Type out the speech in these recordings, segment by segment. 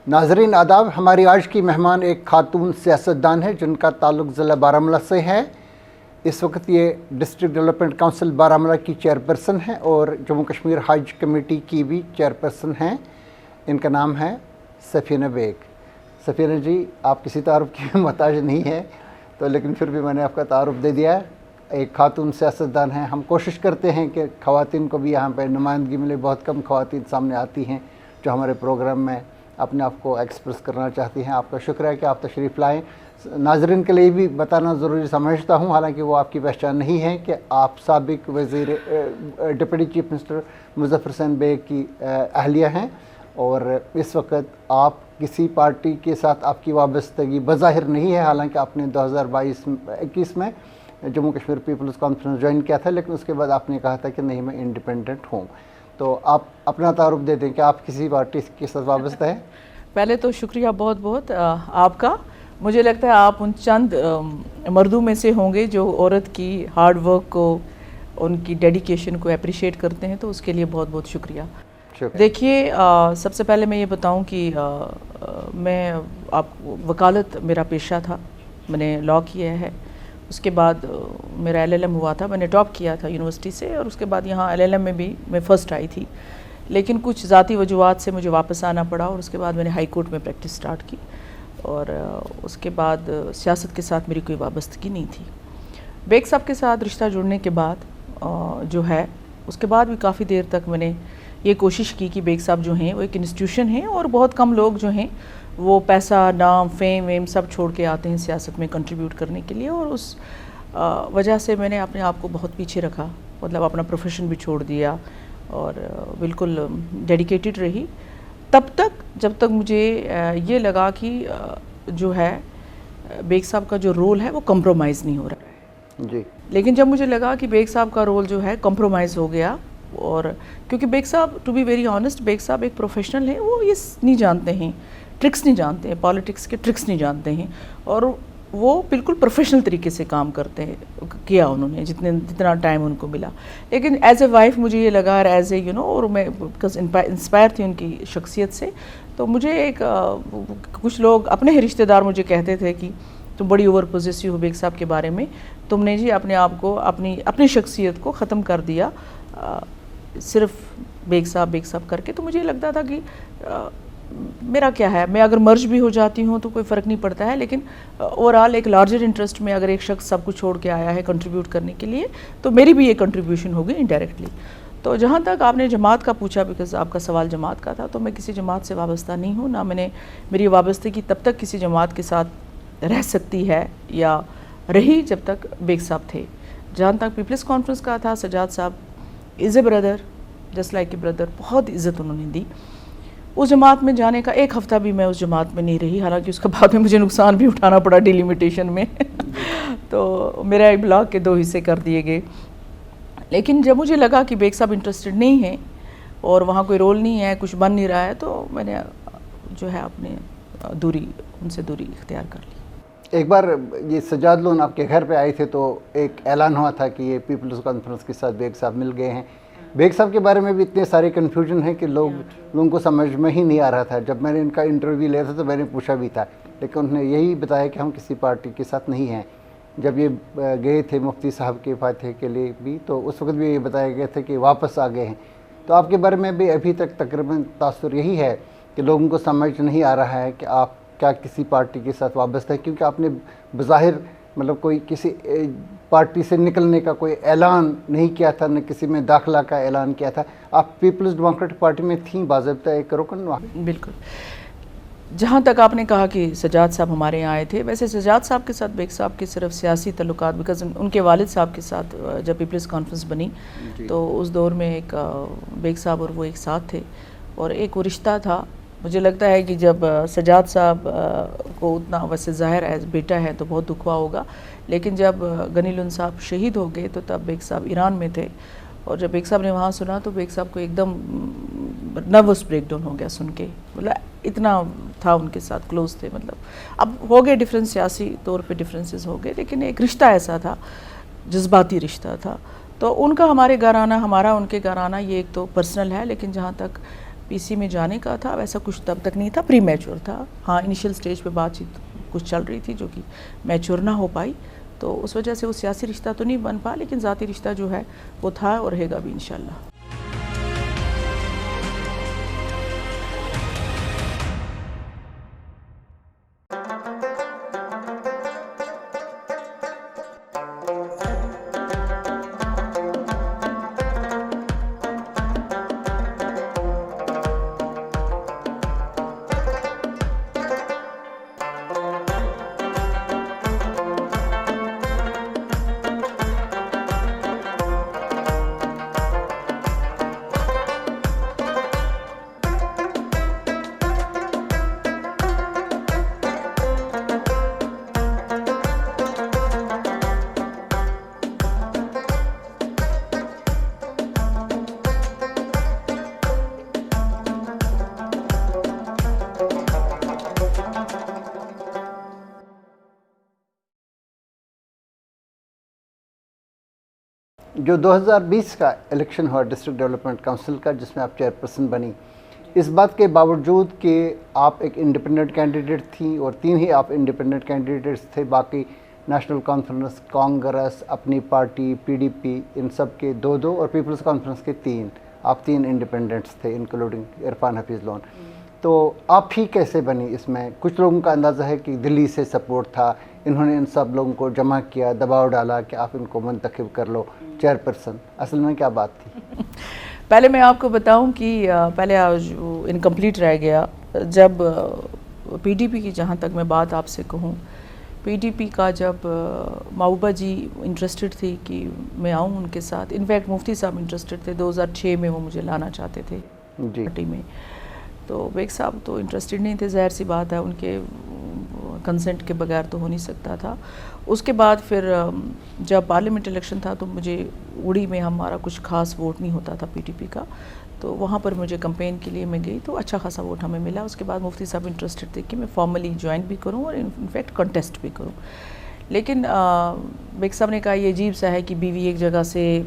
ناظرین آداب، ہماری آج کی مہمان ایک خاتون سیاستدان ہے جن کا تعلق ضلع بارہمولہ سے ہے۔ اس وقت یہ ڈسٹرکٹ ڈیولپمنٹ کونسل بارہمولہ کی چیئرپرسن ہیں اور جموں کشمیر حج کمیٹی کی بھی چیئرپرسن ہیں۔ ان کا نام ہے سفینہ بیگ۔ سفینہ جی، آپ کسی تعارف کی محتاج نہیں ہے تو لیکن پھر بھی میں نے آپ کا تعارف دے دیا ہے۔ ایک خاتون سیاستدان ہیں۔ ہم کوشش کرتے ہیں کہ خواتین کو بھی یہاں پہ نمائندگی ملے۔ بہت کم خواتین سامنے آتی ہیں جو ہمارے پروگرام میں اپنے آپ کو ایکسپریس کرنا چاہتی ہیں۔ آپ کا شکریہ کہ آپ تشریف لائیں۔ ناظرین کے لیے بھی بتانا ضروری سمجھتا ہوں، حالانکہ وہ آپ کی پہچان نہیں ہے، کہ آپ سابق وزیر ڈپٹی چیف منسٹر مظفر حسین بیگ کی اہلیہ ہیں اور اس وقت آپ کسی پارٹی کے ساتھ آپ کی وابستگی بظاہر نہیں ہے، حالانکہ آپ نے 2022-21 میں Jammu Kashmir peoples conference join کیا تھا، لیکن اس کے بعد آپ نے کہا تھا کہ نہیں، میں انڈیپینڈنٹ ہوں۔ تو آپ اپنا تعارف دے دیں کہ آپ کسی پارٹی کے ساتھ وابستہ ہیں۔ پہلے تو شکریہ بہت بہت آپ کا۔ مجھے لگتا ہے آپ ان چند مردوں میں سے ہوں گے جو عورت کی ہارڈ ورک کو، ان کی ڈیڈیکیشن کو اپریشیٹ کرتے ہیں، تو اس کے لیے بہت بہت شکریہ۔ دیکھیے، سب سے پہلے میں یہ بتاؤں کہ میں وکالت میرا پیشہ تھا، میں نے لاء کیا ہے۔ اس کے بعد میرا LLM ہوا تھا، میں نے ٹاپ کیا تھا یونیورسٹی سے، اور اس کے بعد یہاں LLM میں بھی میں فرسٹ آئی تھی، لیکن کچھ ذاتی وجوہات سے مجھے واپس آنا پڑا، اور اس کے بعد میں نے ہائی کورٹ میں پریکٹس سٹارٹ کی، اور اس کے بعد سیاست کے ساتھ میری کوئی وابستگی نہیں تھی۔ بیگ صاحب کے ساتھ رشتہ جڑنے کے بعد جو ہے، اس کے بعد بھی کافی دیر تک میں نے یہ کوشش کی کہ بیگ صاحب جو ہیں وہ ایک انسٹیٹیوشن ہیں، اور بہت کم لوگ جو ہیں وہ پیسہ، نام، فیم ویم سب چھوڑ کے آتے ہیں سیاست میں کنٹریبیوٹ کرنے کے لیے، اور اس وجہ سے میں نے اپنے آپ کو بہت پیچھے رکھا، مطلب اپنا پروفیشن بھی چھوڑ دیا اور بالکل ڈیڈیکیٹڈ رہی تب تک جب تک مجھے یہ لگا کہ جو ہے بیگ صاحب کا جو رول ہے وہ کمپرومائز نہیں ہو رہا ہے جی۔ لیکن جب مجھے لگا کہ بیگ صاحب کا رول جو ہے کمپرومائز ہو گیا، اور کیونکہ بیگ صاحب، to be very honest, Beg صاحب ایک پروفیشنل ہیں، وہ یہ نہیں جانتے ہیں، ٹرکس نہیں جانتے ہیں، پالیٹکس کے ٹرکس نہیں جانتے ہیں، اور وہ بالکل پروفیشنل طریقے سے کام کرتے ہیں، کیا انہوں نے جتنا ٹائم ان کو ملا۔ لیکن ایز اے وائف مجھے یہ لگا، اور ایز اے اور میں بکاز انسپائر تھی ان کی شخصیت سے، تو مجھے کچھ لوگ اپنے ہی رشتہ دار مجھے کہتے تھے کہ تم بڑی اوور پوزیسو ہو بیگ صاحب کے بارے میں، تم نے جی اپنے آپ کو، اپنی شخصیت کو ختم کر دیا صرف بیگ صاحب کر کے۔ تو مجھے لگتا تھا کہ میرا کیا ہے، میں اگر مرج بھی ہو جاتی ہوں تو کوئی فرق نہیں پڑتا ہے، لیکن اوورآل ایک لارجر انٹرسٹ میں اگر ایک شخص سب کچھ چھوڑ کے آیا ہے کنٹریبیوٹ کرنے کے لیے، تو میری بھی یہ کنٹریبیوشن ہوگی انڈائریکٹلی۔ تو جہاں تک آپ نے جماعت کا پوچھا، بیکاز آپ کا سوال جماعت کا تھا، تو میں کسی جماعت سے وابستہ نہیں ہوں، نہ میری وابستگی تب تک کسی جماعت کے ساتھ رہ سکتی ہے یا رہی جب تک بیگ صاحب تھے۔ جہاں تک پیپلز کانفرنس کا تھا، سجاد صاحب is a brother, just like a brother, بہت عزت انہوں نے دی۔ اس جماعت میں جانے کا ایک ہفتہ بھی میں اس جماعت میں نہیں رہی، حالانکہ اس کے بعد میں مجھے نقصان بھی اٹھانا پڑا ڈیلیمیٹیشن میں تو میرا ایک بلاک کے 2 حصے کر دیے گئے۔ لیکن جب مجھے لگا کہ بیگ صاحب انٹرسٹڈ نہیں ہیں اور وہاں کوئی رول نہیں ہے، کچھ بن نہیں رہا ہے، تو میں نے جو ہے ان سے دوری اختیار کر لی۔ ایک بار یہ سجاد لون آپ کے گھر پہ آئے تھے تو ایک اعلان ہوا تھا کہ یہ پیپلز کانفرنس کے ساتھ بیگ صاحب مل گئے ہیں۔ بیگ صاحب کے بارے میں بھی اتنے سارے کنفیوژن ہیں کہ لوگوں کو سمجھ میں ہی نہیں آ رہا تھا۔ جب میں نے ان کا انٹرویو لیا تھا تو میں نے پوچھا بھی تھا، لیکن انہوں نے یہی بتایا کہ ہم کسی پارٹی کے ساتھ نہیں ہیں۔ جب یہ گئے تھے مفتی صاحب کے فاتحے کے لیے بھی، تو اس وقت بھی یہ بتایا گیا تھا کہ واپس آ گئے ہیں۔ تو آپ کے بارے میں بھی ابھی تک تقریباً تاثر یہی ہے کہ لوگوں کو سمجھ نہیں آ رہا ہے کہ آپ کیا کسی پارٹی کے ساتھ وابستہ ہے، کیونکہ آپ نے بظاہر مطلب کوئی کسی پارٹی سے نکلنے کا کوئی اعلان نہیں کیا تھا، نہ کسی میں داخلہ کا اعلان کیا تھا۔ آپ پیپلز ڈیموکریٹک پارٹی میں تھیں باضابطہ، ایک رکن وہاں۔ بالکل۔ جہاں تک آپ نے کہا کہ سجاد صاحب ہمارے یہاں آئے تھے، ویسے سجاد صاحب کے ساتھ بیگ صاحب کے صرف سیاسی تعلقات، بیکاز ان کے والد صاحب کے ساتھ جب پیپلز کانفرنس بنی تو اس دور میں ایک بیگ صاحب اور وہ ایک ساتھ تھے، اور ایک وہ رشتہ تھا۔ مجھے لگتا ہے کہ جب سجاد صاحب کو اتنا، ویسے ظاہر ہے بیٹا ہے تو بہت دکھ ہوا ہوگا، لیکن جب غنی لون صاحب شہید ہو گئے تو تب بیگ صاحب ایران میں تھے، اور جب بیگ صاحب نے وہاں سنا تو بیگ صاحب کو ایک دم نروس بریک ڈاؤن ہو گیا سن کے، مطلب اتنا تھا ان کے ساتھ کلوز تھے۔ مطلب اب ہو گئے ڈفرینس، سیاسی طور پہ ڈفرینسز ہو گئے، لیکن ایک رشتہ ایسا تھا، جذباتی رشتہ تھا۔ تو ان کا ہمارے گھر آنا، ہمارا ان کے گھر آنا، یہ ایک تو پرسنل ہے، لیکن جہاں تک پی سی میں جانے کا تھا، ویسا کچھ تب تک نہیں تھا، پری میچور تھا. ہاں انیشیل سٹیج پہ بات چیت کچھ چل رہی تھی جو کہ میچور نہ ہو پائی، تو اس وجہ سے وہ سیاسی رشتہ تو نہیں بن پا، لیکن ذاتی رشتہ جو ہے وہ تھا اور رہے گا بھی انشاءاللہ. جو 2020 کا الیکشن ہوا ڈسٹرکٹ ڈیولپمنٹ کونسل کا، جس میں آپ چیئرپرسن بنی، اس بات کے باوجود کہ آپ ایک انڈیپینڈنٹ کینڈیڈیٹ تھیں اور 3 ہی آپ انڈیپینڈنٹ کینڈیڈیٹس تھے، باقی نیشنل کانفرنس، کانگریس، اپنی پارٹی پی ڈی پی، ان سب کے 2 اور پیپلز کانفرنس کے 3، آپ 3 انڈیپینڈنٹس تھے انکلوڈنگ عرفان حفیظ لون. تو آپ ہی کیسے بنی اس میں؟ کچھ لوگوں کا اندازہ ہے کہ دلی سے سپورٹ تھا، انہوں نے ان سب لوگوں کو جمع کیا، دباؤ ڈالا کہ آپ ان کو منتخب کر لو چیئرپرسن. اصل میں کیا بات تھی؟ پہلے میں آپ کو بتاؤں کہ پہلے انکمپلیٹ رہ گیا جب پی ڈی پی کی، جہاں تک میں بات آپ سے کہوں، پی ڈی پی کا جب محبوبہ جی انٹرسٹڈ تھی کہ میں آؤں ان کے ساتھ، انفیکٹ مفتی صاحب انٹرسٹڈ تھے، 2006 میں وہ مجھے لانا چاہتے تھے پارٹی میں. تو بیگ صاحب تو انٹرسٹڈ نہیں تھے، ظاہر سی بات ہے، ان کے کنسنٹ کے بغیر تو ہو نہیں سکتا تھا. اس کے بعد پھر جب پارلیمنٹ الیکشن تھا تو مجھے اڑی میں ہمارا کچھ خاص ووٹ نہیں ہوتا تھا پی ٹی پی کا، تو وہاں پر مجھے کمپین کے لیے میں گئی تو اچھا خاصا ووٹ ہمیں ملا. اس کے بعد مفتی صاحب انٹرسٹڈ تھے کہ میں فارملی جوائن بھی کروں اور انفیکٹ کنٹیسٹ بھی کروں. لیکن بیگ صاحب نے کہا یہ عجیب سا ہے کہ بیوی ایک جگہ سے،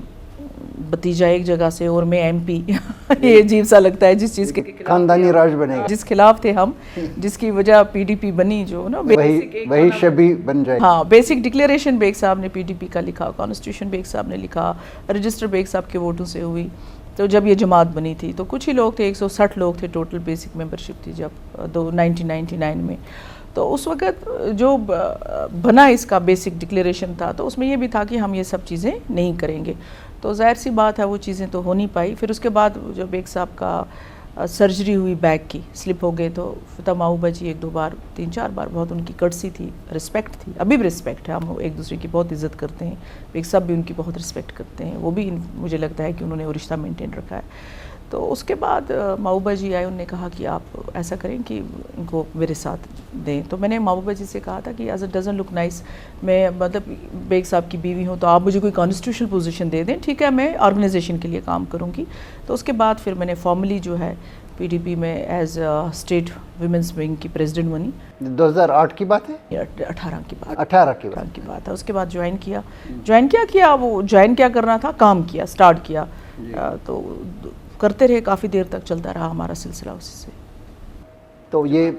بھتیجا ایک جگہ سے اور میں ایم پی، یہ عجیب سا لگتا ہے. جس چیز کے خاندانی راج بنے گا، جس خلاف تھے ہم، جس کی وجہ پی ڈی پی بنی، جو نا وہی شبیہ بن جائے. ہاں، بیسک ڈکلیریشن بیگ صاحب نے پی ڈی پی کا لکھا، کانسٹیٹیوشن بیگ صاحب نے لکھا، رجسٹر بیگ صاحب کے ووٹوں سے ہوئی. تو جب یہ جماعت بنی تھی تو کچھ ہی لوگ تھے، 160 لوگ تھے ٹوٹل بیسک ممبرشپ تھی جب 1999 میں. تو اس وقت جو بنا اس کا بیسک ڈکلیریشن تھا تو اس میں یہ بھی تھا کہ ہم یہ سب چیزیں نہیں کریں گے. تو ظاہر سی بات ہے وہ چیزیں تو ہو نہیں پائی. پھر اس کے بعد جو بیگ صاحب کا سرجری ہوئی بیک کی، سلپ ہو گئے، تو فتح محبوبہ جی 1-2 بار 3-4 بار، بہت ان کی کٹسی تھی، رسپیکٹ تھی، ابھی بھی رسپیکٹ ہے، ہم ایک دوسرے کی بہت عزت کرتے ہیں، بیگ صاحب بھی ان کی بہت رسپیکٹ کرتے ہیں، وہ بھی مجھے لگتا ہے کہ انہوں نے وہ رشتہ مینٹین رکھا ہے. تو اس کے بعد محبوبہ جی آئے، انہوں نے کہا کہ آپ ایسا کریں کہ ان کو میرے ساتھ دیں. تو میں نے محبوبہ جی سے کہا تھا کہ as it doesn't look nice, میں مطلب بیگ صاحب کی بیوی ہوں تو آپ مجھے کوئی کانسٹیٹیوشنل پوزیشن دے دیں، ٹھیک ہے میں آرگنائزیشن کے لیے کام کروں گی. تو اس کے بعد پھر میں نے فارملی جو ہے پی ڈی پی میں ایز اسٹیٹ ویمنس ونگ کی پریزیڈنٹ بنی. 2008 کی بات ہے؟ 18 کی بات، 18 کی بات ہے. اس کے بعد جوائن کیا وہ جوائن کیا کرنا تھا، کام کیا، سٹارٹ کیا، تو کرتے رہے، کافی دیر تک چلتا رہا ہمارا سلسلہ اسی سے. تو یہ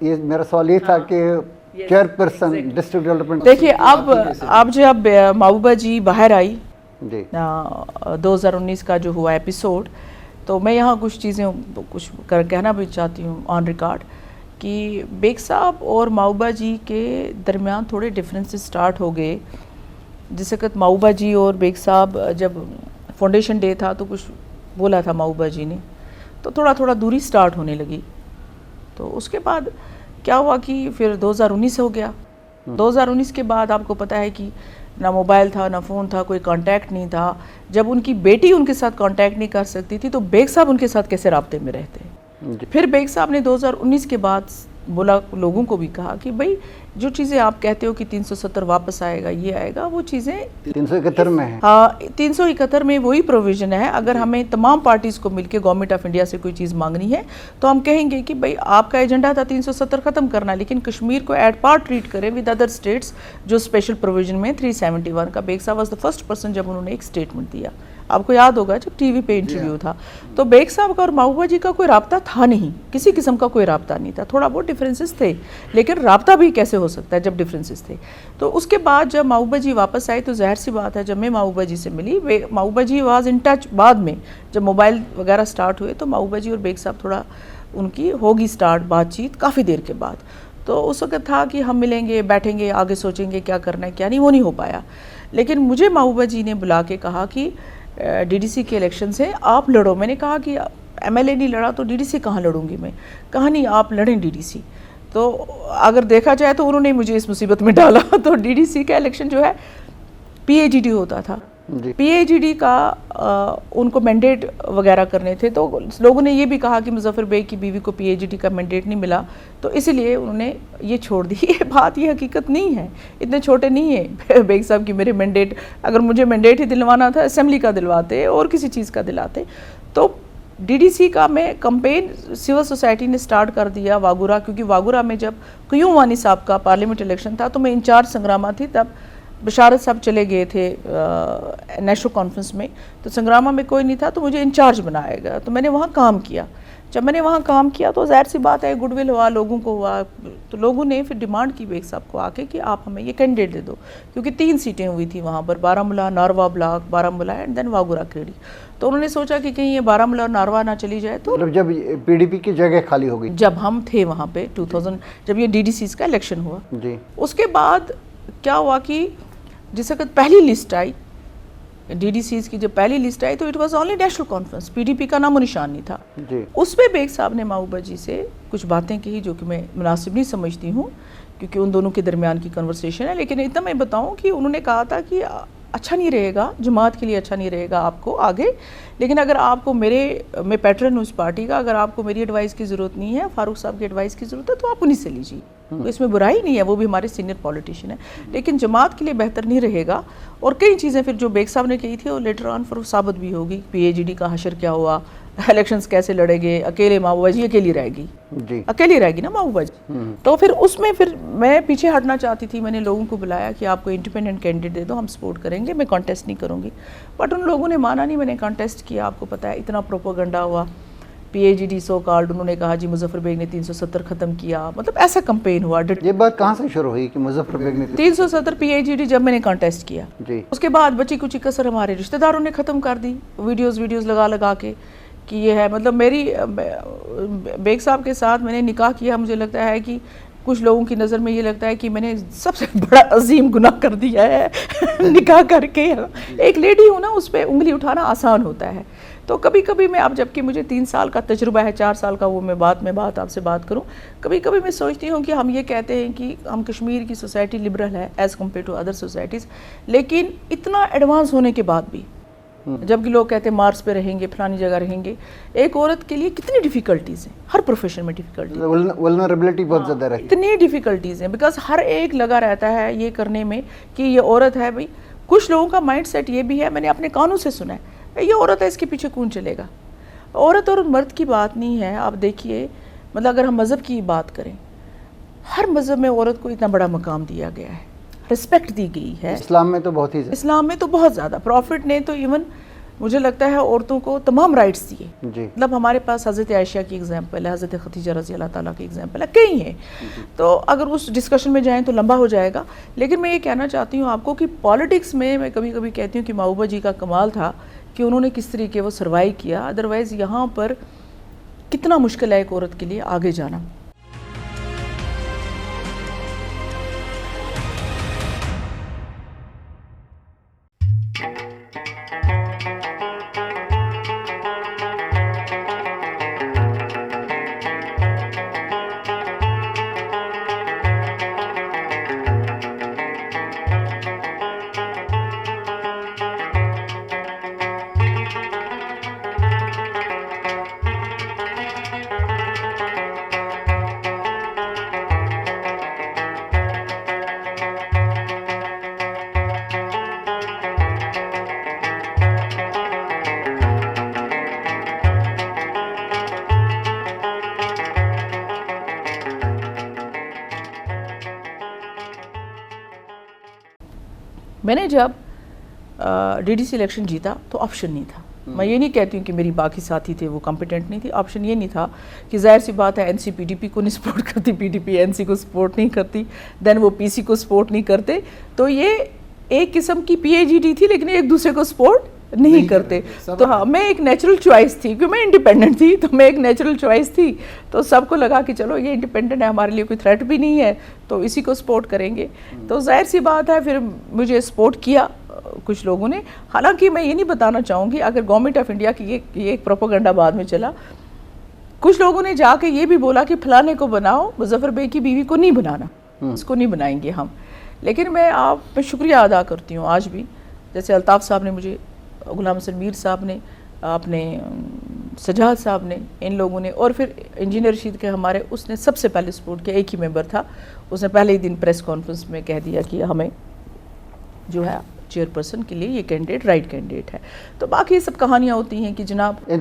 میرا سوال یہ تھا کہ چیئرپرسن ڈسٹرکٹ ڈیولپمنٹ، دیکھیے اب جب محبوبہ جی باہر آئی 2019 کا جو ہوا ایپیسوڈ، تو میں یہاں کچھ چیزیں کہنا بھی چاہتی ہوں آن ریکارڈ کہ بیگ صاحب اور محبوبہ جی کے درمیان تھوڑے ڈفرینسز سٹارٹ ہو گئے. جس وقت محبوبہ جی اور بیگ صاحب جب فاؤنڈیشن ڈے تھا تو کچھ بولا تھا محبوبہ جی نے، تو تھوڑا دوری سٹارٹ ہونے لگی. تو اس کے بعد کیا ہوا کہ پھر 2019 ہو گیا. 2019 کے بعد آپ کو پتہ ہے کہ نہ موبائل تھا، نہ فون تھا، کوئی کانٹیکٹ نہیں تھا. جب ان کی بیٹی ان کے ساتھ کانٹیکٹ نہیں کر سکتی تھی تو بیگ صاحب ان کے ساتھ کیسے رابطے میں رہتے. پھر بیگ صاحب نے 2019 کے بعد بولا، لوگوں کو بھی کہا کہ بھائی جو چیزیں آپ کہتے ہو کہ 370 واپس آئے گا، یہ آئے گا، وہ چیزیں 371 میں ہیں. ہاں 371 میں وہی پروویژن ہے. اگر ہمیں تمام پارٹیز کو مل کے گورنمنٹ آف انڈیا سے کوئی چیز مانگنی ہے تو ہم کہیں گے کہ بھائی آپ کا ایجنڈا تھا 370 ختم کرنا، لیکن کشمیر کو ایٹ پارٹ ٹریٹ کریں ود ادر اسٹیٹس جو اسپیشل پروویژن میں 371 کا. بیگ صاحب واز دا فرسٹ پرسن جب انہوں نے ایک اسٹیٹمنٹ دیا آپ کو یاد ہوگا جب ٹی وی پہ انٹرویو تھا تو بیگ صاحب کا اور محبوبہ جی کا کوئی رابطہ تھا نہیں, کسی قسم کا کوئی رابطہ نہیں تھا. تھوڑا بہت ڈفرینسز تھے لیکن رابطہ بھی کیسے ہو سکتا ہے جب ڈفرینسز تھے. تو اس کے بعد جب محبوبہ جی واپس آئی تو ظاہر سی بات ہے جب میں محبوبہ جی سے ملی, محبوبہ جی واز ان ٹچ. بعد میں جب موبائل وغیرہ سٹارٹ ہوئے تو محبوبہ جی اور بیگ صاحب تھوڑا ان کی ہوگی سٹارٹ بات چیت کافی دیر کے بعد. تو اس وقت تھا کہ ہم ملیں گے, بیٹھیں گے, آگے سوچیں گے کیا کرنا ہے کیا نہیں, وہ نہیں ہو پایا. لیکن مجھے محبوبہ جی نے بلا کے کہا کہ ڈی ڈی سی کے الیکشنز ہیں, آپ لڑو. میں نے کہا کہ ایم ایل اے نہیں لڑا تو ڈی ڈی سی کہاں لڑوں گی میں. کہا نہیں آپ لڑیں ڈی ڈی سی. تو اگر دیکھا جائے تو انہوں نے مجھے اس مصیبت میں ڈالا. تو ڈی ڈی سی کا الیکشن جو ہے پی اے جی ڈی ہوتا تھا, پی اے جی ڈی کا ان کو مینڈیٹ وغیرہ کرنے تھے. تو لوگوں نے یہ بھی کہا کہ مظفر بیگ کی بیوی کو پی اے جی ڈی کا مینڈیٹ نہیں ملا تو اس لیے انہوں نے یہ چھوڑ دی. یہ بات یہ حقیقت نہیں ہے, اتنے چھوٹے نہیں ہیں بیگ صاحب کی میرے مینڈیٹ. اگر مجھے مینڈیٹ ہی دلوانا تھا اسمبلی کا دلواتے اور کسی چیز کا دلاتے. تو ڈی ڈی سی کا میں کمپین سول سوسائٹی نے سٹارٹ کر دیا واگورا, کیونکہ واگورا میں جب قیوم وانی صاحب کا پارلیمنٹ الیکشن تھا تو میں انچارج سنگراما تھی. تب بشارت صاحب چلے گئے تھے نیشنل کانفرنس میں, تو سنگراما میں کوئی نہیں تھا تو مجھے انچارج بنایا گیا. تو میں نے وہاں کام کیا. جب میں نے وہاں کام کیا تو ظاہر سی بات ہے گڈ ول ہوا, لوگوں کو ہوا. تو لوگوں نے پھر ڈیمانڈ کی بیگ صاحب کو آ کے کہ آپ ہمیں یہ کینڈیڈیٹ دے دو, کیونکہ 3 سیٹیں ہوئی تھی وہاں پر, Baramulla, Narwa block, Baramulla and then Wagoora Kreeri. تو انہوں نے سوچا کہ کہیں یہ بارہمولہ اور ناروا نہ چلی جائے. تو جب پی ڈی پی کی جگہ خالی ہو گئی, جب ہم تھے وہاں پہ 2000 جب یہ ڈی ڈی سیز کا الیکشن ہوا, جی اس کے بعد کیا ہوا کہ جس وقت پہلی لسٹ آئی ڈی ڈی سیز کی, جب پہلی لسٹ آئی تو it was only national conference, P D P کا نام و نشان نہیں تھا. جی اس پہ بیگ صاحب نے محبوبہ جی سے کچھ باتیں کہی جو کہ میں مناسب نہیں سمجھتی ہوں کیونکہ ان دونوں کے درمیان کی کنورسیشن ہے. لیکن اتنا میں بتاؤں کہ انہوں نے کہا تھا کہ اچھا نہیں رہے گا, جماعت کے لیے اچھا نہیں رہے گا آپ کو آگے, لیکن اگر آپ کو میں پیٹرن ہوں اس پارٹی کا, اگر آپ کو میری ایڈوائس کی ضرورت نہیں ہے, فاروق صاحب کی ایڈوائس کی ضرورت ہے تو آپ انہیں سے لیجیے, اس میں برائی نہیں ہے, وہ بھی ہمارے سینئر پولیٹیشین ہیں. لیکن جماعت کے لیے بہتر نہیں رہے گا. اور کئی چیزیں پھر جو بیگ صاحب نے کہی تھی وہ لیٹر آن پر ثابت بھی ہوگی. پی اے جی ڈی کا حشر کیا ہوا, الیکشنز کیسے لڑے گے, اکیلے محبوبہ جی اکیلی رہے گی, جی اکیلی رہے گی نا محبوبہ جی. تو پھر اس میں پھر میں پیچھے ہٹنا چاہتی تھی. میں نے لوگوں کو بلایا کہ آپ کو انڈیپینڈنٹ کینڈیڈیٹ دے دو, ہم سپورٹ کریں گے, میں کانٹیسٹ نہیں کروں گی. بٹ ان لوگوں نے مانا نہیں. میں نے کانٹیسٹ کیا, آپ کو پتہ ہے اتنا پروپیگنڈا ہوا. پی اے جی ڈی سو کالڈ, انہوں نے کہا جی مظفر بیگ نے 370 ختم کیا, مطلب ایسا کمپین ہوا. یہ بات کہاں سے شروع ہوئی کہ مظفر بیگ نے 370 پی اے جی ڈی جب میں نے کانٹیسٹ کیا, جی اس کے بعد بچی کچھ کسر ہمارے رشتہ داروں نے ختم کر دی, ویڈیوز لگا کے کہ یہ ہے. مطلب میری بیگ صاحب کے ساتھ میں نے نکاح کیا, مجھے لگتا ہے کہ کچھ لوگوں کی نظر میں یہ لگتا ہے کہ میں نے سب سے بڑا عظیم گناہ کر دیا ہے نکاح کر کے. ایک لیڈی ہوں نا, اس پہ انگلی اٹھانا آسان ہوتا ہے. تو کبھی کبھی میں, اب جب کہ مجھے 3 سال کا تجربہ ہے, 4 سال کا وہ میں بات آپ سے بات کروں, کبھی کبھی میں سوچتی ہوں کہ ہم یہ کہتے ہیں کہ ہم کشمیر کی سوسائٹی لبرل ہے as compare to other societies, لیکن اتنا ایڈوانس ہونے کے بعد بھی جب کہ لوگ کہتے ہیں مارس پہ رہیں گے, فلانی جگہ رہیں گے, ایک عورت کے لیے کتنی ڈیفیکلٹیز ہیں, ہر پروفیشن میں ڈیفیکلٹیز, ولنریبلٹی بہت زیادہ رہتی ہے, اتنی ڈیفیکلٹیز ہیں, بیکاز ہر ایک لگا رہتا ہے یہ کرنے میں کہ یہ عورت ہے. بھائی کچھ لوگوں کا مائنڈ سیٹ یہ بھی ہے, میں نے اپنے کانوں سے سنا ہے, یہ عورت ہے اس کے پیچھے کون چلے گا. عورت اور مرد کی بات نہیں ہے. آپ دیکھیے, مطلب اگر ہم مذہب کی بات کریں, ہر مذہب میں عورت کو اتنا بڑا مقام دیا گیا ہے, رسپیکٹ دی گئی ہے. اسلام میں تو بہت ہی اسلام میں تو بہت زیادہ, پروفٹ نے تو ایون مجھے لگتا ہے عورتوں کو تمام رائٹس دیے. جی مطلب ہمارے پاس حضرت عائشہ کی ایگزامپل ہے, حضرت خدیجہ رضی اللہ تعالیٰ کی ایگزامپل ہے, کئی ہیں. تو اگر اس ڈسکشن میں جائیں تو لمبا ہو جائے گا. لیکن میں یہ کہنا چاہتی ہوں آپ کو کہ پالیٹکس میں کبھی کبھی کہتی ہوں کہ محبوبہ جی کا کمال تھا کہ انہوں نے کس طریقے وہ سروائیو کیا. ادروائز یہاں پر کتنا مشکل ہے ایک عورت کے لیے آگے جانا. میں نے جب DDC الیکشن جیتا تو آپشن نہیں تھا. میں یہ نہیں کہتی ہوں کہ میری باقی ساتھی تھے وہ کمپیٹنٹ نہیں تھی, آپشن یہ نہیں تھا کہ ظاہر سی بات ہے NC PDP کو نہیں سپورٹ کرتی, PDP NC کو سپورٹ نہیں کرتی, دین وہ PC کو سپورٹ نہیں کرتے, تو یہ ایک قسم کی PAGD تھی لیکن ایک دوسرے کو سپورٹ نہیں کرتے. تو ہاں میں ایک نیچرل چوائس تھی کیونکہ میں انڈیپینڈنٹ تھی, تو میں ایک نیچرل چوائس تھی, تو سب کو لگا کہ چلو یہ انڈیپینڈنٹ ہے, ہمارے لیے کوئی تھریٹ بھی نہیں ہے, تو اسی کو سپورٹ کریں گے. تو ظاہر سی بات ہے پھر مجھے سپورٹ کیا کچھ لوگوں نے. حالانکہ میں یہ نہیں بتانا چاہوں گی, اگر گورنمنٹ آف انڈیا کی یہ ایک پروپیگنڈا بعد میں چلا, کچھ لوگوں نے جا کے یہ بھی بولا کہ فلانے کو بناؤ, مظفر بے کی بیوی کو نہیں بنانا, اس کو نہیں بنائیں گے ہم. لیکن میں شکریہ ادا کرتی ہوں آج بھی, جیسے الطاف صاحب نے مجھے, غلام حسن میر صاحب نے, اپنے سجاد صاحب نے, ان لوگوں نے, اور پھر انجینئر رشید کے ہمارے, اس نے سب سے پہلے سپورٹ کیا, ایک ہی ممبر تھا, اس نے پہلے ہی دن پریس کانفرنس میں کہہ دیا کہ ہمیں جو ہے چیئرپرسن کے لیے یہ کینڈیڈیٹ رائٹ کینڈیڈیٹ ہے. تو باقی یہ سب کہانیاں ہوتی ہیں کہ جناب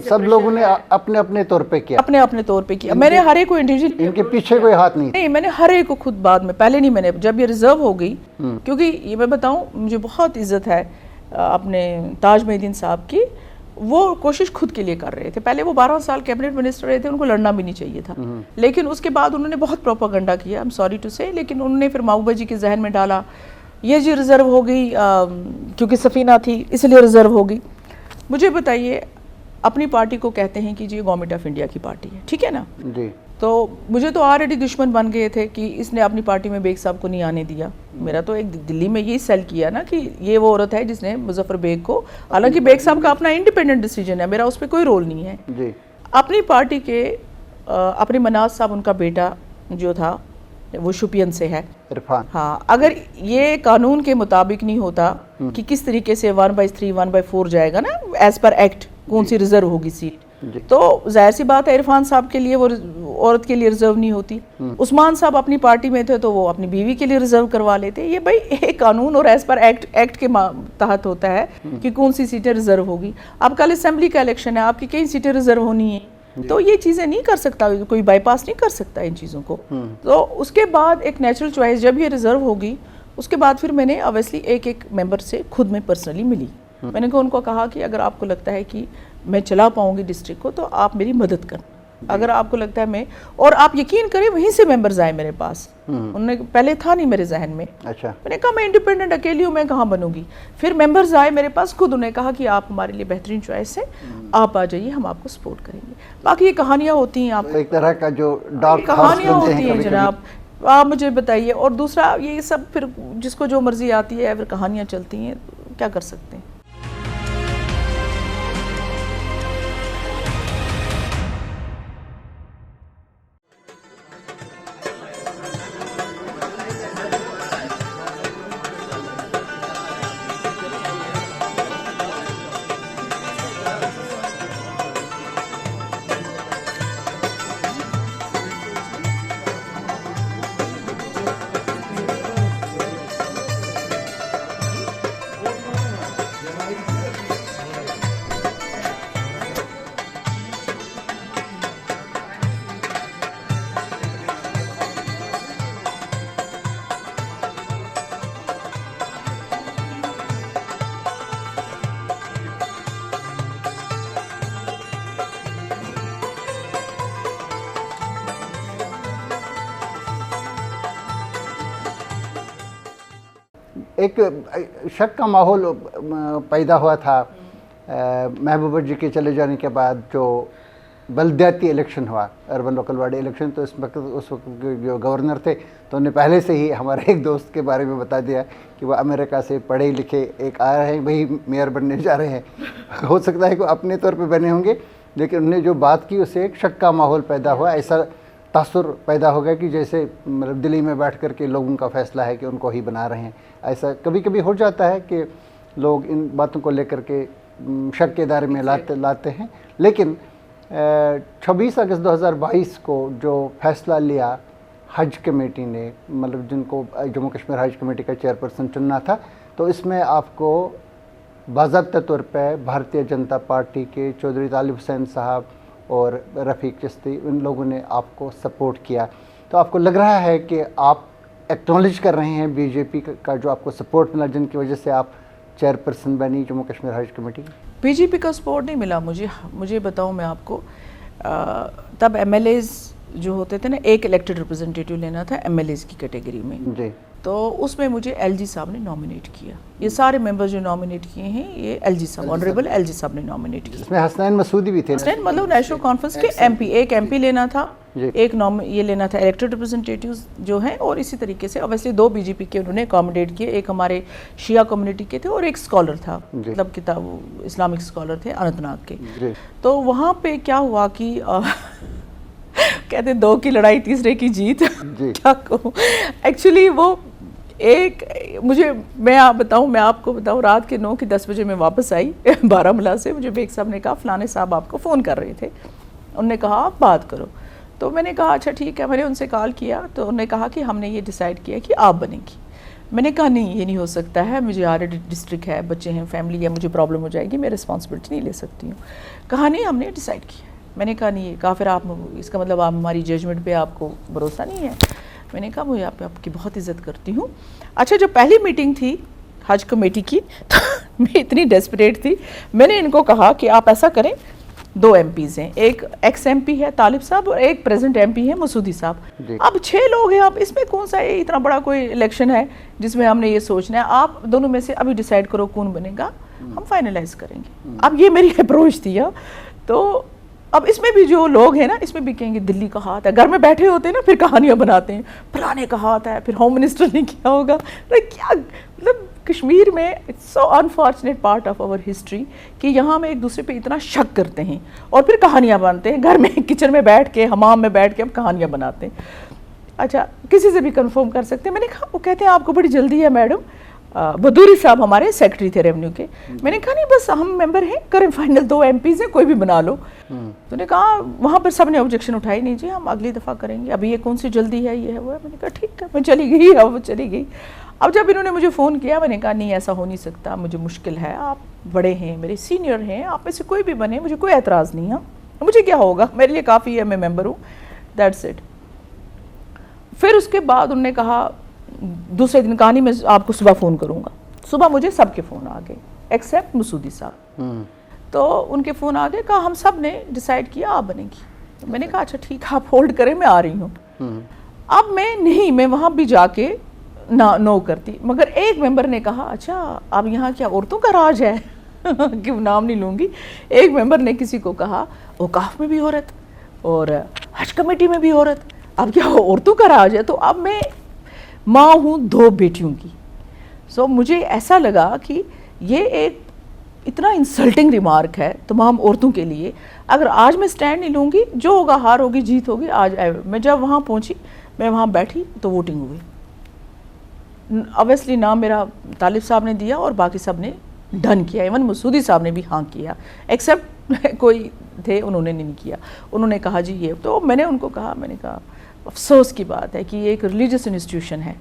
سب لوگوں نے اپنے اپنے طور پہ کیا, اپنے طور پہ کیا. میں نے ہر ایک کو انڈیویجول, ان کے پیچھے کوئی ہاتھ نہیں, میں نے ہر ایک کو خود بعد میں, پہلے نہیں, میں نے جب یہ ریزرو ہو گئی, کیونکہ یہ میں بتاؤں مجھے بہت عزت ہے اپنے تاج محی الدین صاحب کی, وہ کوشش خود کے لیے کر رہے تھے. پہلے وہ 12 سال کیبنٹ منسٹر رہے تھے, ان کو لڑنا بھی نہیں چاہیے تھا, لیکن اس کے بعد انہوں نے بہت پروپیگنڈا کیا, I'm sorry to say, لیکن انہوں نے پھر محبوبہ جی کے ذہن میں ڈالا یہ جی ریزرو ہو گئی کیونکہ سفینہ تھی اس لیے ریزرو ہو گئی. مجھے بتائیے, اپنی پارٹی کو کہتے ہیں کہ جی گورنمنٹ آف انڈیا کی پارٹی ہے, ٹھیک ہے نا, جی, تو مجھے تو آلریڈی دشمن بن گئے تھے کہ اس نے اپنی پارٹی میں بیگ صاحب کو نہیں آنے دیا. میرا تو ایک دلی میں یہی سیل کیا نا کہ یہ وہ عورت ہے جس نے مظفر بیگ کو, حالانکہ بیگ صاحب کا اپنا انڈیپینڈنٹ ڈیسیجن ہے, میرا اس پہ کوئی رول نہیں ہے. جی, اپنی پارٹی کے اپنے مناز صاحب, ان کا بیٹا جو تھا وہ شوپین سے ہے, عرفان, ہاں, اگر یہ قانون کے مطابق نہیں ہوتا کہ کس طریقے سے 1/3 1/4 جائے گا نا ایز پر ایکٹ, کون سی ریزرو ہوگی سیٹ, تو ظاہر سی بات ہے عرفان صاحب کے لیے وہ عورت کے لیے ریزرو نہیں ہوتی. عثمان صاحب اپنی پارٹی میں تھے تو وہ اپنی بیوی کے لیے ریزرو کروا لیتے. یہ بھائی ایک قانون اور ایز پر ایکٹ کے تحت ہوتا ہے کہ کون سی سیٹیں ریزرو ہوگی. اب کل اسمبلی کا الیکشن ہے, آپ کی کئی سیٹیں ریزرو ہونی ہیں, تو یہ چیزیں نہیں کر سکتا, کوئی بائی پاس نہیں کر سکتا ان چیزوں کو. تو اس کے بعد ایک نیچرل چوائس, جب یہ ریزرو ہوگی اس کے بعد پھر میں نے اویسلی ایک ممبر سے خود میں پرسنلی ملی. میں نے ان کو کہا کہ اگر آپ کو لگتا ہے کہ میں چلا پاؤں گی ڈسٹرکٹ کو تو آپ میری مدد کریں, اگر آپ کو لگتا ہے میں, اور آپ یقین کریں وہیں سے ممبرز آئے میرے پاس, انہوں نے پہلے تھا نہیں میرے ذہن میں. اچھا, میں نے کہا میں انڈیپینڈنٹ اکیلی ہوں, میں کہاں بنوں گی. پھر ممبرز آئے میرے پاس, خود انہوں نے کہا کہ آپ ہمارے لیے بہترین چوائس ہے, آپ آ جائیے, ہم آپ کو سپورٹ کریں گے. باقی یہ کہانیاں ہوتی ہیں, آپ ایک طرح کا جو ڈارک کہانیاں ہوتی ہیں جناب, آپ مجھے بتائیے. اور دوسرا یہ سب پھر جس کو جو مرضی آتی ہے پھر کہانیاں چلتی ہیں, کیا کر سکتے ہیں. ایک شک کا ماحول پیدا ہوا تھا محبوبہ جی کے چلے جانے کے بعد. جو بلدیاتی الیکشن ہوا, اربن لوکل باڈی الیکشن, تو اس وقت جو گورنر تھے تو انہوں نے پہلے سے ہی ہمارے ایک دوست کے بارے میں بتا دیا کہ وہ امریکہ سے پڑھے لکھے ایک آ رہے ہیں, وہی میئر بننے جا رہے ہیں. ہو سکتا ہے کہ اپنے طور پہ بنے ہوں گے, لیکن انہوں نے جو بات کی اس سے ایک شک کا ماحول پیدا ہوا. ایسا تاثر پیدا ہو گیا کہ جیسے مطلب دلی میں بیٹھ کر کے لوگوں کا فیصلہ ہے کہ ان کو ہی بنا رہے ہیں. ایسا کبھی کبھی ہو جاتا ہے کہ لوگ ان باتوں کو لے کر کے شک کے دائرے میں لاتے ہیں. لیکن 26 اگست 2022 کو جو فیصلہ لیا حج کمیٹی نے, مطلب جن کو جموں کشمیر حج کمیٹی کا چیئرپرسن چننا تھا, تو اس میں آپ کو باضابطہ طور پہ بھارتیہ جنتا پارٹی کے چودھری طالب حسین صاحب اور رفیق چشتی, ان لوگوں نے آپ کو سپورٹ کیا. تو آپ کو لگ رہا ہے کہ آپ ایکنالج کر رہے ہیں بی جے پی کا جو آپ کو سپورٹ ملا, جن کی وجہ سے آپ چیئرپرسن بنی جموں کشمیر حج کمیٹی. پی جی پی کا سپورٹ نہیں ملا مجھے بتاؤں میں آپ کو, تب ایم ایل ایز جو ہوتے تھے نا, ایک الیکٹڈ ریپرزنٹیٹیو لینا تھا ایم ایل ایز کی کیٹیگری میں, جی, تو اس میں مجھے ایل جی صاحب نے نامینیٹ کیا. یہ سارے ممبر جو نامینیٹ کیے ہیں یہ ایل جی صاحب, آنریبل ایل جی صاحب نے نامینیٹ کیا. اس میں حسنین مسعودی بھی تھے, مطلب نیشنل کانفرنس کے ایم پی, ایک ایم پی لینا تھا, جی, ایک یہ لینا تھا الیکٹڈ ریپرزنٹیٹیوز جو ہیں, اور اسی طریقے سے اویسلی 2 بی جے پی کے انہوں نے اکاموڈیٹ کیے, ایک ہمارے شیعہ کمیونٹی کے تھے اور ایک اسکالر تھا, مطلب کتاب اسلامک اسکالر تھے اننت ناگ کے. تو وہاں پہ کیا ہوا کہ کہتے ہیں 2 کی لڑائی تیسرے کی جیت, کیا کہوں ایکچولی وہ ایک میں آپ کو بتاؤں رات کے 9 کی 10 بجے میں واپس آئی بارہمولہ سے. مجھے بیگ صاحب نے کہا فلانے صاحب آپ کو فون کر رہے تھے, انہوں نے کہا آپ بات کرو. تو میں نے کہا اچھا ٹھیک ہے, میں نے ان سے کال کیا تو انہوں نے کہا کہ ہم نے یہ ڈیسائیڈ کیا کہ آپ بنیں گی. میں نے کہا نہیں یہ نہیں ہو سکتا ہے, مجھے آلریڈی ڈسٹرکٹ ہے, بچے ہیں, فیملی ہے, مجھے پرابلم ہو جائے گی, میں رسپانسبلٹی نہیں لے سکتی ہوں. کہا نہیں ہم نے ڈیسائیڈ کیا. میں نے کہا نہیں, کہا پھر آپ اس کا مطلب آپ ہماری ججمنٹ پہ آپ کو بھروسہ نہیں ہے. میں نے کہا مجھے آپ کی بہت عزت کرتی ہوں. اچھا جب پہلی میٹنگ تھی حج کمیٹی کی تو میں اتنی ڈیسپریٹ تھی, میں نے ان کو کہا کہ آپ ایسا کریں, 2 ایم پیز ہیں, ایک ایکس ایم پی ہے طالب صاحب اور ایک پریزنٹ ایم پی ہے مسعودی صاحب. اب 6 لوگ ہیں, اب اس میں کون سا اتنا بڑا کوئی الیکشن ہے جس میں ہم نے یہ سوچنا ہے, آپ دونوں میں سے ابھی ڈیسائیڈ کرو کون بنے گا, ہم فائنلائز کریں گے. اب یہ میری اپروچ تھی. تو اب اس میں بھی جو لوگ ہیں نا, اس میں بھی کہیں گے دلی کا ہاتھ ہے, گھر میں بیٹھے ہوتے ہیں نا پھر کہانیاں بناتے ہیں, فلانے کا ہاتھ ہے, پھر ہوم منسٹر نے کیا ہوگا. کیا مطلب کشمیر میں it's so unfortunate part of our history کہ یہاں ہم ایک دوسرے پہ اتنا شک کرتے ہیں اور پھر کہانیاں بناتے ہیں, گھر میں کچن میں بیٹھ کے, حمام میں بیٹھ کے ہم کہانیاں بناتے ہیں. اچھا کسی سے بھی کنفرم کر سکتے ہیں. میں نے کہا, وہ کہتے ہیں آپ کو بڑی جلدی ہے میڈم. بدوری صاحب ہمارے سیکرٹری تھے ریونیو کے. میں نے کہا نہیں بس ہم ممبر ہیں, کریں فائنل 2 ایم پیز ہیں, کوئی بھی بنا لو. تو نے کہا وہاں پر سب نے آبجیکشن اٹھائی, نہیں جی ہم اگلی دفعہ کریں گے, ابھی یہ کون سی جلدی ہے, یہ ہے وہ ہے. میں نے کہا ٹھیک ہے, میں چلی گئی. اب وہ چلی گئی. اب جب انہوں نے مجھے فون کیا, میں نے کہا نہیں ایسا ہو نہیں سکتا, مجھے مشکل ہے, آپ بڑے ہیں, میرے سینئر ہیں, آپ میں سے کوئی بھی بنے, مجھے کوئی اعتراض نہیں ہے, مجھے کیا ہوگا, میرے لیے کافی ہے, میں ممبر ہوں, دیٹس اٹ. پھر اس کے بعد انہوں نے کہا دوسرے دن, کہانی میں آپ کو صبح فون کروں گا. صبح مجھے سب کے فون آ گئے ایکسیپٹ مسعودی صاحب. تو ان کے فون آ گئے, کہا ہم سب نے ڈیسائیڈ کیا آپ بنیں گی. میں نے کہا اچھا ٹھیک آپ ہولڈ کریں, میں آ رہی ہوں. اب میں وہاں بھی جا کے نو کرتی, مگر ایک ممبر نے کہا اچھا اب یہاں کیا عورتوں کا راج ہے کہ نام نہیں لوں گی. ایک ممبر نے کسی کو کہا اوقاف میں بھی عورت اور حج کمیٹی میں بھی عورت, اب کیا عورتوں کا راج ہے. تو اب میں ماں ہوں 2 بیٹیوں کی. سو مجھے ایسا لگا کہ یہ ایک اتنا انسلٹنگ ریمارک ہے تمام عورتوں کے لیے. اگر آج میں سٹینڈ نہیں لوں گی, جو ہوگا ہار ہوگی جیت ہوگی. آج میں جب وہاں پہنچی, میں وہاں بیٹھی تو ووٹنگ ہوئی. اویسلی نام میرا طالب صاحب نے دیا اور باقی سب نے ڈن کیا, ایون مسعودی صاحب نے بھی ہاں کیا, ایکسیپٹ کوئی تھے انہوں نے نہیں کیا. انہوں نے کہا جی یہ. تو میں نے ان کو کہا, میں نے کہا افسوس کی بات ہے کہ یہ ایک ریلیجس انسٹیٹیوشن ہے,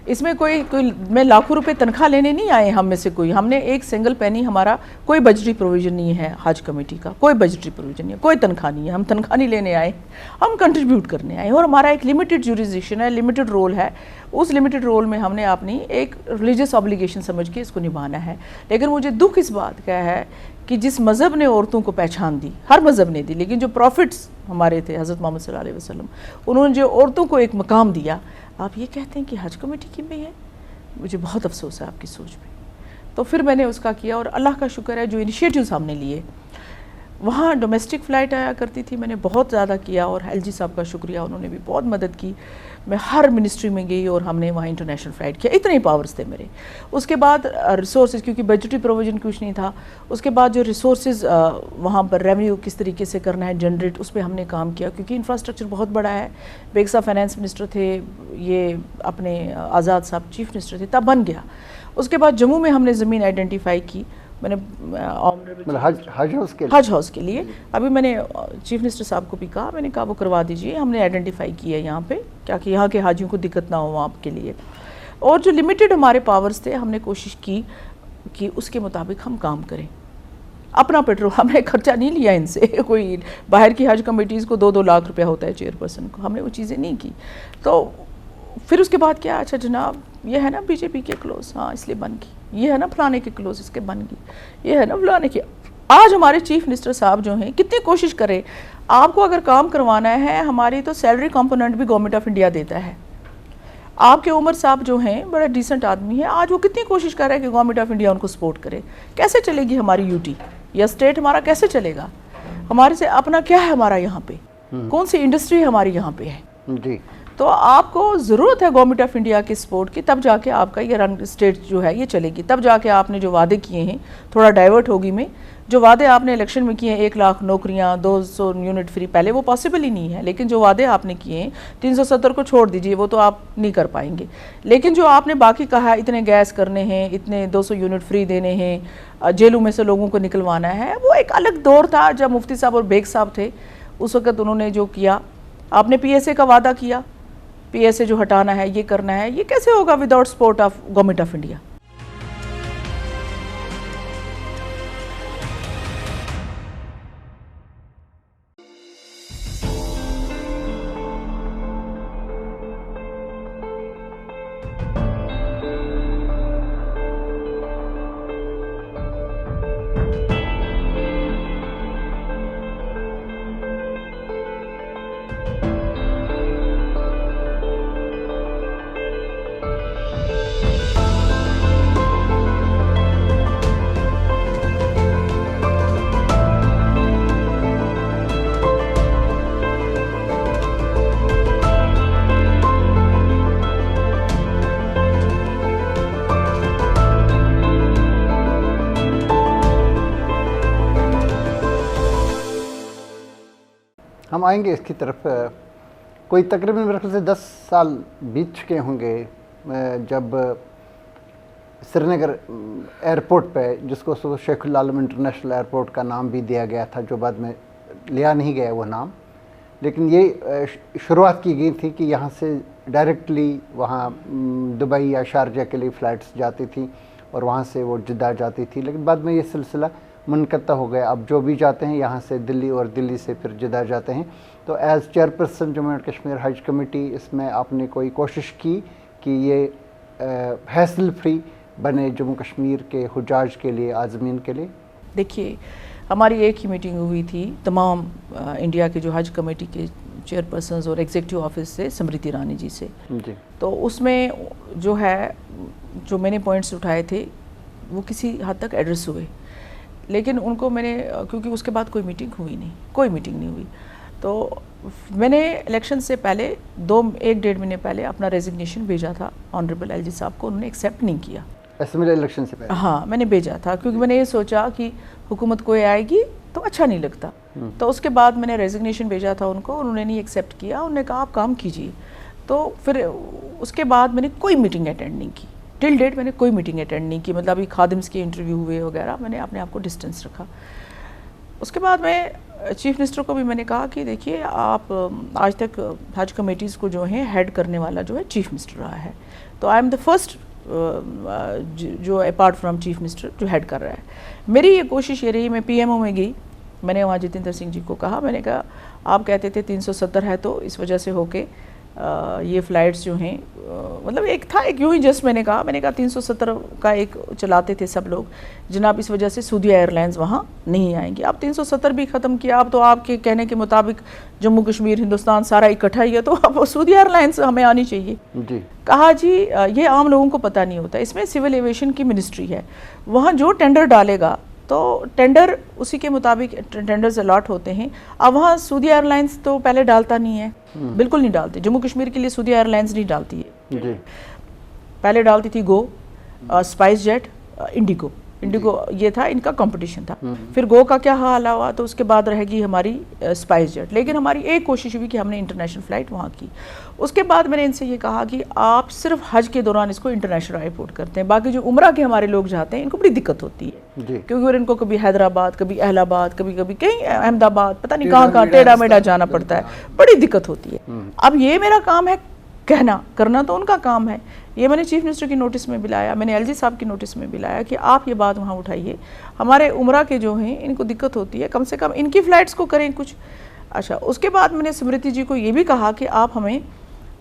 اس میں کوئی میں لاکھوں روپے تنخواہ لینے نہیں آئے ہم میں سے کوئی. ہم نے ایک سنگل پینی, ہمارا کوئی بجٹری پروویژن نہیں ہے حج کمیٹی کا, کوئی بجٹری پروویژن نہیں ہے, کوئی تنخواہ نہیں ہے. ہم تنخواہ نہیں لینے آئے, ہم کنٹریبیوٹ کرنے آئے, اور ہمارا ایک لمیٹڈ جوریزیشن ہے, لمیٹڈ رول ہے. اس لمیٹڈ رول میں ہم نے اپنی ایک ریلیجس آبلیگیشن سمجھ کے اس کو نبھانا ہے. لیکن مجھے دکھ اس بات کا ہے کہ جس مذہب نے عورتوں کو پہچان دی, ہر مذہب نے دی, لیکن جو پروفٹس ہمارے تھے حضرت محمد صلی اللہ علیہ وسلم, انہوں نے جو عورتوں کو ایک مقام دیا, آپ یہ کہتے ہیں کہ حج کمیٹی کی میں ہے. مجھے بہت افسوس ہے آپ کی سوچ پہ. تو پھر میں نے اس کا کیا, اور اللہ کا شکر ہے جو انیشیٹیوز ہم نے لیے. وہاں ڈومیسٹک فلائٹ آیا کرتی تھی, میں نے بہت زیادہ کیا, اور ایل جی صاحب کا شکریہ, انہوں نے بھی بہت مدد کی. میں ہر منسٹری میں گئی اور ہم نے وہاں انٹرنیشنل فلائٹ کیا. اتنے ہی پاورز تھے میرے. اس کے بعد ریسورسز, کیونکہ بجٹری پروویژن کچھ نہیں تھا, اس کے بعد جو ریسورسز وہاں پر ریونیو کس طریقے سے کرنا ہے جنریٹ, اس پہ ہم نے کام کیا, کیونکہ انفراسٹرکچر بہت بڑا ہے. بیگ صاحب فائنانس منسٹر تھے, یہ اپنے آزاد صاحب چیف منسٹر تھے, تب بن گیا. اس کے بعد جموں میں ہم نے زمین آئیڈینٹیفائی کی, میں نے حج ہاؤس کے لیے. ابھی میں نے چیف منسٹر صاحب کو بھی کہا, میں نے کہا وہ کروا دیجئے, ہم نے آئیڈینٹیفائی کیا ہے یہاں پہ, کیا کہ یہاں کے حاجیوں کو دقت نہ ہو وہاں کے لیے. اور جو لمیٹڈ ہمارے پاورز تھے, ہم نے کوشش کی کہ اس کے مطابق ہم کام کریں. اپنا پیٹرول, ہم نے خرچہ نہیں لیا ان سے, کوئی باہر کی حج کمیٹیز کو 2-2 لاکھ روپیہ ہوتا ہے چیئر پرسن کو, ہم نے وہ چیزیں نہیں کی. تو پھر اس کے بعد کیا، اچھا جناب یہ ہے نا بی جے پی کے کلوز، ہاں اس لیے بن گئی، یہ ہے نا فلانے کے کلوز اس کے بن گئی، یہ ہے نا فلانے کے. آج ہمارے چیف منسٹر صاحب جو ہیں کتنی کوشش کرے، آپ کو اگر کام کروانا ہے، ہماری تو سیلری کمپوننٹ بھی گورنمنٹ آف انڈیا دیتا ہے. آپ کے عمر صاحب جو ہیں بڑا ڈیسنٹ آدمی ہے، آج وہ کتنی کوشش کر رہے ہیں کہ گورنمنٹ آف انڈیا ان کو سپورٹ کرے. کیسے چلے گی ہماری یو ٹی یا اسٹیٹ ہمارا کیسے چلے گا؟ ہمارے سے اپنا کیا ہے ہمارا یہاں پہ، کون سی انڈسٹری ہماری یہاں پہ ہے؟ جی تو آپ کو ضرورت ہے گورنمنٹ آف انڈیا کے سپورٹ کی، تب جا کے آپ کا یہ رن اسٹیٹ جو ہے یہ چلے گی. تب جا کے آپ نے جو وعدے کیے ہیں، تھوڑا ڈائیورٹ ہوگی میں، جو وعدے آپ نے الیکشن میں کیے ہیں 1 لاکھ نوکریاں، 200 یونٹ فری، پہلے وہ پاسبل ہی نہیں ہے. لیکن جو وعدے آپ نے کیے ہیں 370 کو چھوڑ دیجئے، وہ تو آپ نہیں کر پائیں گے. لیکن جو آپ نے باقی کہا اتنے گیس کرنے ہیں، اتنے 200 یونٹ فری دینے ہیں، جیلوں میں سے لوگوں کو نکلوانا ہے، وہ ایک الگ دور تھا جب مفتی صاحب اور بیگ صاحب تھے. اس وقت انہوں نے جو کیا، آپ نے پی ایس اے کا وعدہ کیا، پی ایس اے جو ہٹانا ہے، یہ کرنا ہے، یہ کیسے ہوگا without support of government of India? ہم آئیں گے اس کی طرف. کوئی تقریباً میرے خیال سے 10 سال بیت چکے ہوں گے جب سری نگر ایئرپورٹ پہ، جس کو شیخ العالم انٹرنیشنل ایئرپورٹ کا نام بھی دیا گیا تھا، جو بعد میں لیا نہیں گیا وہ نام، لیکن یہ شروعات کی گئی تھی کہ یہاں سے ڈائریکٹلی وہاں دبئی یا شارجہ کے لیے فلائٹس جاتی تھیں اور وہاں سے وہ جدہ جاتی تھی. لیکن بعد میں یہ سلسلہ منقطع ہو گیا. اب جو بھی جاتے ہیں یہاں سے دلی اور دلی سے پھر جدہ جاتے ہیں. تو as chairperson Jammu and Kashmir حج کمیٹی، اس میں آپ نے کوئی کوشش کی کہ یہ ہیسل فری بنے جموں کشمیر کے حجاج کے لیے، عازمین کے لیے؟ دیکھیے، ہماری ایک ہی میٹنگ ہوئی تھی تمام انڈیا کے جو حج کمیٹی کے چیئرپرسنز اور ایگزیکٹو آفس سے، سمرتی ایرانی جی سے. جی. تو اس میں جو ہے، جو میں نے پوائنٹس اٹھائے تھے وہ کسی حد تک ایڈریس ہوئے، لیکن ان کو میں نے، کیونکہ اس کے بعد کوئی میٹنگ ہوئی نہیں، کوئی میٹنگ نہیں ہوئی، تو میں نے الیکشن سے پہلے 1-1.5 مہینے پہلے اپنا ریزگنیشن بھیجا تھا آنریبل ایل جی صاحب کو. انہوں نے ایکسیپٹ نہیں کیا. اسمبلی الیکشن سے پہلے؟ ہاں، میں نے بھیجا تھا کیونکہ میں نے یہ سوچا کہ حکومت کوئی آئے گی تو اچھا نہیں لگتا. تو اس کے بعد میں نے ریزگنیشن بھیجا تھا ان کو، انہوں نے نہیں ایکسیپٹ کیا. انہوں نے کہا آپ کام کیجیے. تو پھر اس کے بعد میں نے کوئی میٹنگ اٹینڈ نہیں کی. ٹل ڈیٹ میں نے کوئی میٹنگ اٹینڈ نہیں کی، مطلب خادمس کے انٹرویو ہوئے وغیرہ، میں نے اپنے آپ کو ڈسٹینس رکھا. اس کے بعد میں چیف منسٹر کو بھی میں نے کہا کہ دیکھیے، آپ آج تک حج کمیٹیز کو جو ہیں ہیڈ کرنے والا جو ہے چیف منسٹر رہا ہے، تو آئی ایم دا فرسٹ جو اپارٹ فرام چیف منسٹر جو ہیڈ کر رہا ہے. میری یہ کوشش یہ رہی، میں پی ایم او میں گئی، میں نے وہاں جتیندر سنگھ جی کو کہا، میں نے کہا آپ کہتے تھے 370 ہے تو اس وجہ سے ہو کے یہ فلائٹس جو ہیں، مطلب ایک تھا ایک یوں ہی جسٹ میں نے کہا 370 کا ایک چلاتے تھے سب لوگ، جناب اس وجہ سے سعودیہ ایئر لائنز وہاں نہیں آئیں گی. اب 370 بھی ختم کیا، اب تو آپ کے کہنے کے مطابق جموں کشمیر ہندوستان سارا اکٹھا ہی ہے، تو اب سعودیہ ایئر لائنز ہمیں آنی چاہیے. جی. کہا جی یہ عام لوگوں کو پتہ نہیں ہوتا، اس میں سول ایویشن کی منسٹری ہے، وہاں جو ٹینڈر ڈالے گا تو ٹینڈر اسی کے مطابق ٹینڈرز الاٹ ہوتے ہیں. اب وہاں سعودیہ ایئر لائنز تو پہلے ڈالتا نہیں ہے، بالکل نہیں ڈالتے. جموں کشمیر کے لیے سعودیہ ایئر لائنز نہیں ڈالتی ہے. جی. پہلے ڈالتی تھی گو، اسپائس جیٹ، انڈیگو. یہ تھا ان کا کمپٹیشن تھا. پھر گو کا کیا حال ہوا، تو اس کے بعد رہے گی ہماری اسپائس جیٹ. لیکن ہماری ایک کوشش ہوئی کہ ہم نے انٹرنیشنل فلائٹ وہاں کی. اس کے بعد میں نے ان سے یہ کہا کہ آپ صرف حج کے دوران اس کو انٹرنیشنل ایئرپورٹ کرتے ہیں، باقی جو عمرہ کے ہمارے لوگ جاتے ہیں ان کو بڑی دقت ہوتی ہے. کیونکہ ان کو کبھی حیدرآباد، کبھی اہل آباد، کبھی کہیں احمد آباد، پتہ نہیں کہاں ٹیڑھا میڑھا جانا پڑتا ہے، بڑی دقت ہوتی ہے. اب یہ میرا کام ہے کہنا، کرنا تو ان کا کام ہے. یہ میں نے چیف منسٹر کی نوٹس میں بھی لایا، میں نے ایل جی صاحب کی نوٹس میں بھی لایا کہ آپ یہ بات وہاں اٹھائیے، ہمارے عمرہ کے جو ہیں ان کو دقت ہوتی ہے، کم سے کم ان کی فلائٹس کو کریں کچھ. اچھا، اس کے بعد میں نے سمرتی جی کو یہ بھی کہا کہ آپ ہمیں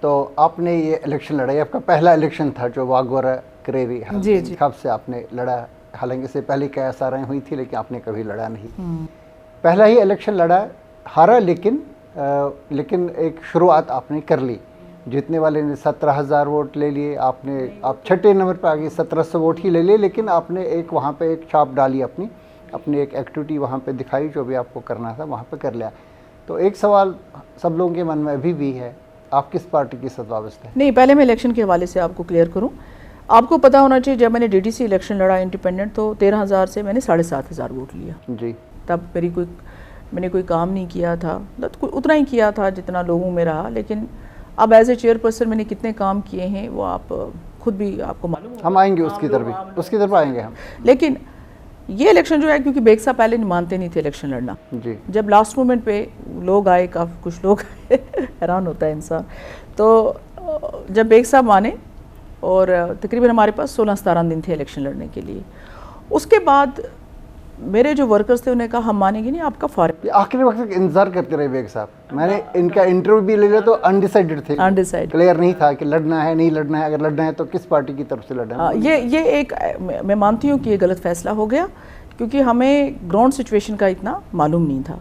تو آپ نے یہ الیکشن لڑا، یہ آپ کا پہلا الیکشن تھا جو واگورہ کریری انتخاب سے آپ نے لڑا، حالانکہ اس سے پہلے کئی ساریں ہوئی تھی لیکن آپ نے کبھی لڑا نہیں. پہلا ہی الیکشن لڑا، ہارا، لیکن ایک شروعات آپ نے کر لی. جیتنے والے نے 17,000 ووٹ لے لیے، آپ چھٹے نمبر پہ آگے 1700 ووٹ ہی لے لیے، لیکن آپ نے ایک وہاں پہ ایک چھاپ ڈالی، اپنی ایک ایکٹیویٹی وہاں پہ دکھائی، جو بھی آپ کو کرنا تھا وہاں پہ کر لیا. تو ایک سوال سب لوگوں کے من میں ابھی بھی ہے، آپ کس پارٹی کے ساتھ وابستہ ہیں؟ نہیں، پہلے میں الیکشن کے حوالے سے آپ کو کلیئر کروں. آپ کو پتا ہونا چاہیے، جب میں نے ڈی ڈی سی الیکشن لڑا انڈیپینڈنٹ تو 13,000 سے میں نے 7,500 ووٹ لیا. جی. تب میں نے کوئی کام نہیں کیا تھا، اتنا ہی کیا تھا جتنا لوگوں میں رہا، لیکن اب ایز اے چیئر پرسن میں نے کتنے کام کیے ہیں وہ آپ خود بھی آپ کو معلوم. ہم آئیں گے اس کی طرف آئیں گے ہم. لیکن یہ الیکشن جو ہے، کیونکہ بیگ صاحب پہلے مانتے نہیں تھے الیکشن لڑنا. جی. جب لاسٹ مومنٹ پہ لوگ آئے، کچھ لوگ آئے، حیران ہوتا ہے انسان. تو جب بیگ صاحب مانے اور تقریباً ہمارے پاس 16-17 دن تھے الیکشن لڑنے کے لیے، اس کے بعد میرے جو ورکرز تھے انہیں کہا ہم مانیں گے نہیں، آپ کا فارغ. آخری وقت تک انتظار کرتے رہے بیگ صاحب. میں نے ان کا انٹرویو بھی لے لیا تو انڈیسائیڈڈ تھے، کلیئر نہیں تھا کہ لڑنا ہے نہیں لڑنا ہے، اگر لڑنا ہے تو کس پارٹی کی طرف سے لڑنا ہے. یہ ایک میں مانتی ہوں کہ یہ غلط فیصلہ ہو گیا، کیونکہ ہمیں گراؤنڈ سچویشن کا اتنا معلوم نہیں تھا.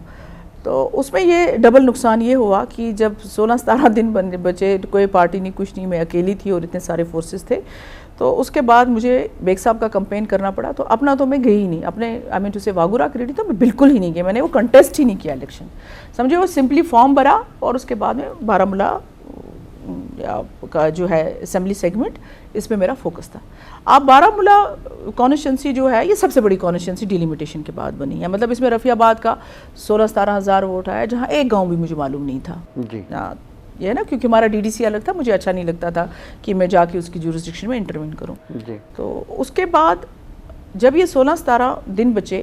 تو اس میں یہ ڈبل نقصان یہ ہوا کہ جب 16-17 دن بچے، کوئی پارٹی نہیں کچھ نہیں، میں اکیلی تھی اور اتنے سارے فورسز تھے. تو اس کے بعد مجھے بیگ صاحب کا کمپین کرنا پڑا. تو اپنا تو میں گئی ہی نہیں، اپنے ٹو سے واگورہ کریڈی تو میں بالکل ہی نہیں گئی. میں نے وہ کنٹیسٹ ہی نہیں کیا الیکشن، سمجھے. وہ سمپلی فارم بھرا اور اس کے بعد میں بارہمولہ کا جو ہے اسمبلی سیگمنٹ، اس میں میرا فوکس تھا. آپ بارہمولہ کانسٹیچوئنسی جو ہے یہ سب سے بڑی کانسٹیچوئنسی ڈیلیمیٹیشن کے بعد بنی ہے. مطلب اس میں رفیع آباد کا 16-17 ہزار ووٹ آیا، جہاں ایک گاؤں بھی مجھے معلوم نہیں تھا. جی. یہ ہے نا، کیونکہ ہمارا ڈی ڈی سی الگ تھا، مجھے اچھا نہیں لگتا تھا کہ میں جا کے اس کی جورسڈکشن میں انٹروین کروں. جی. تو اس کے بعد جب یہ 16-17 دن بچے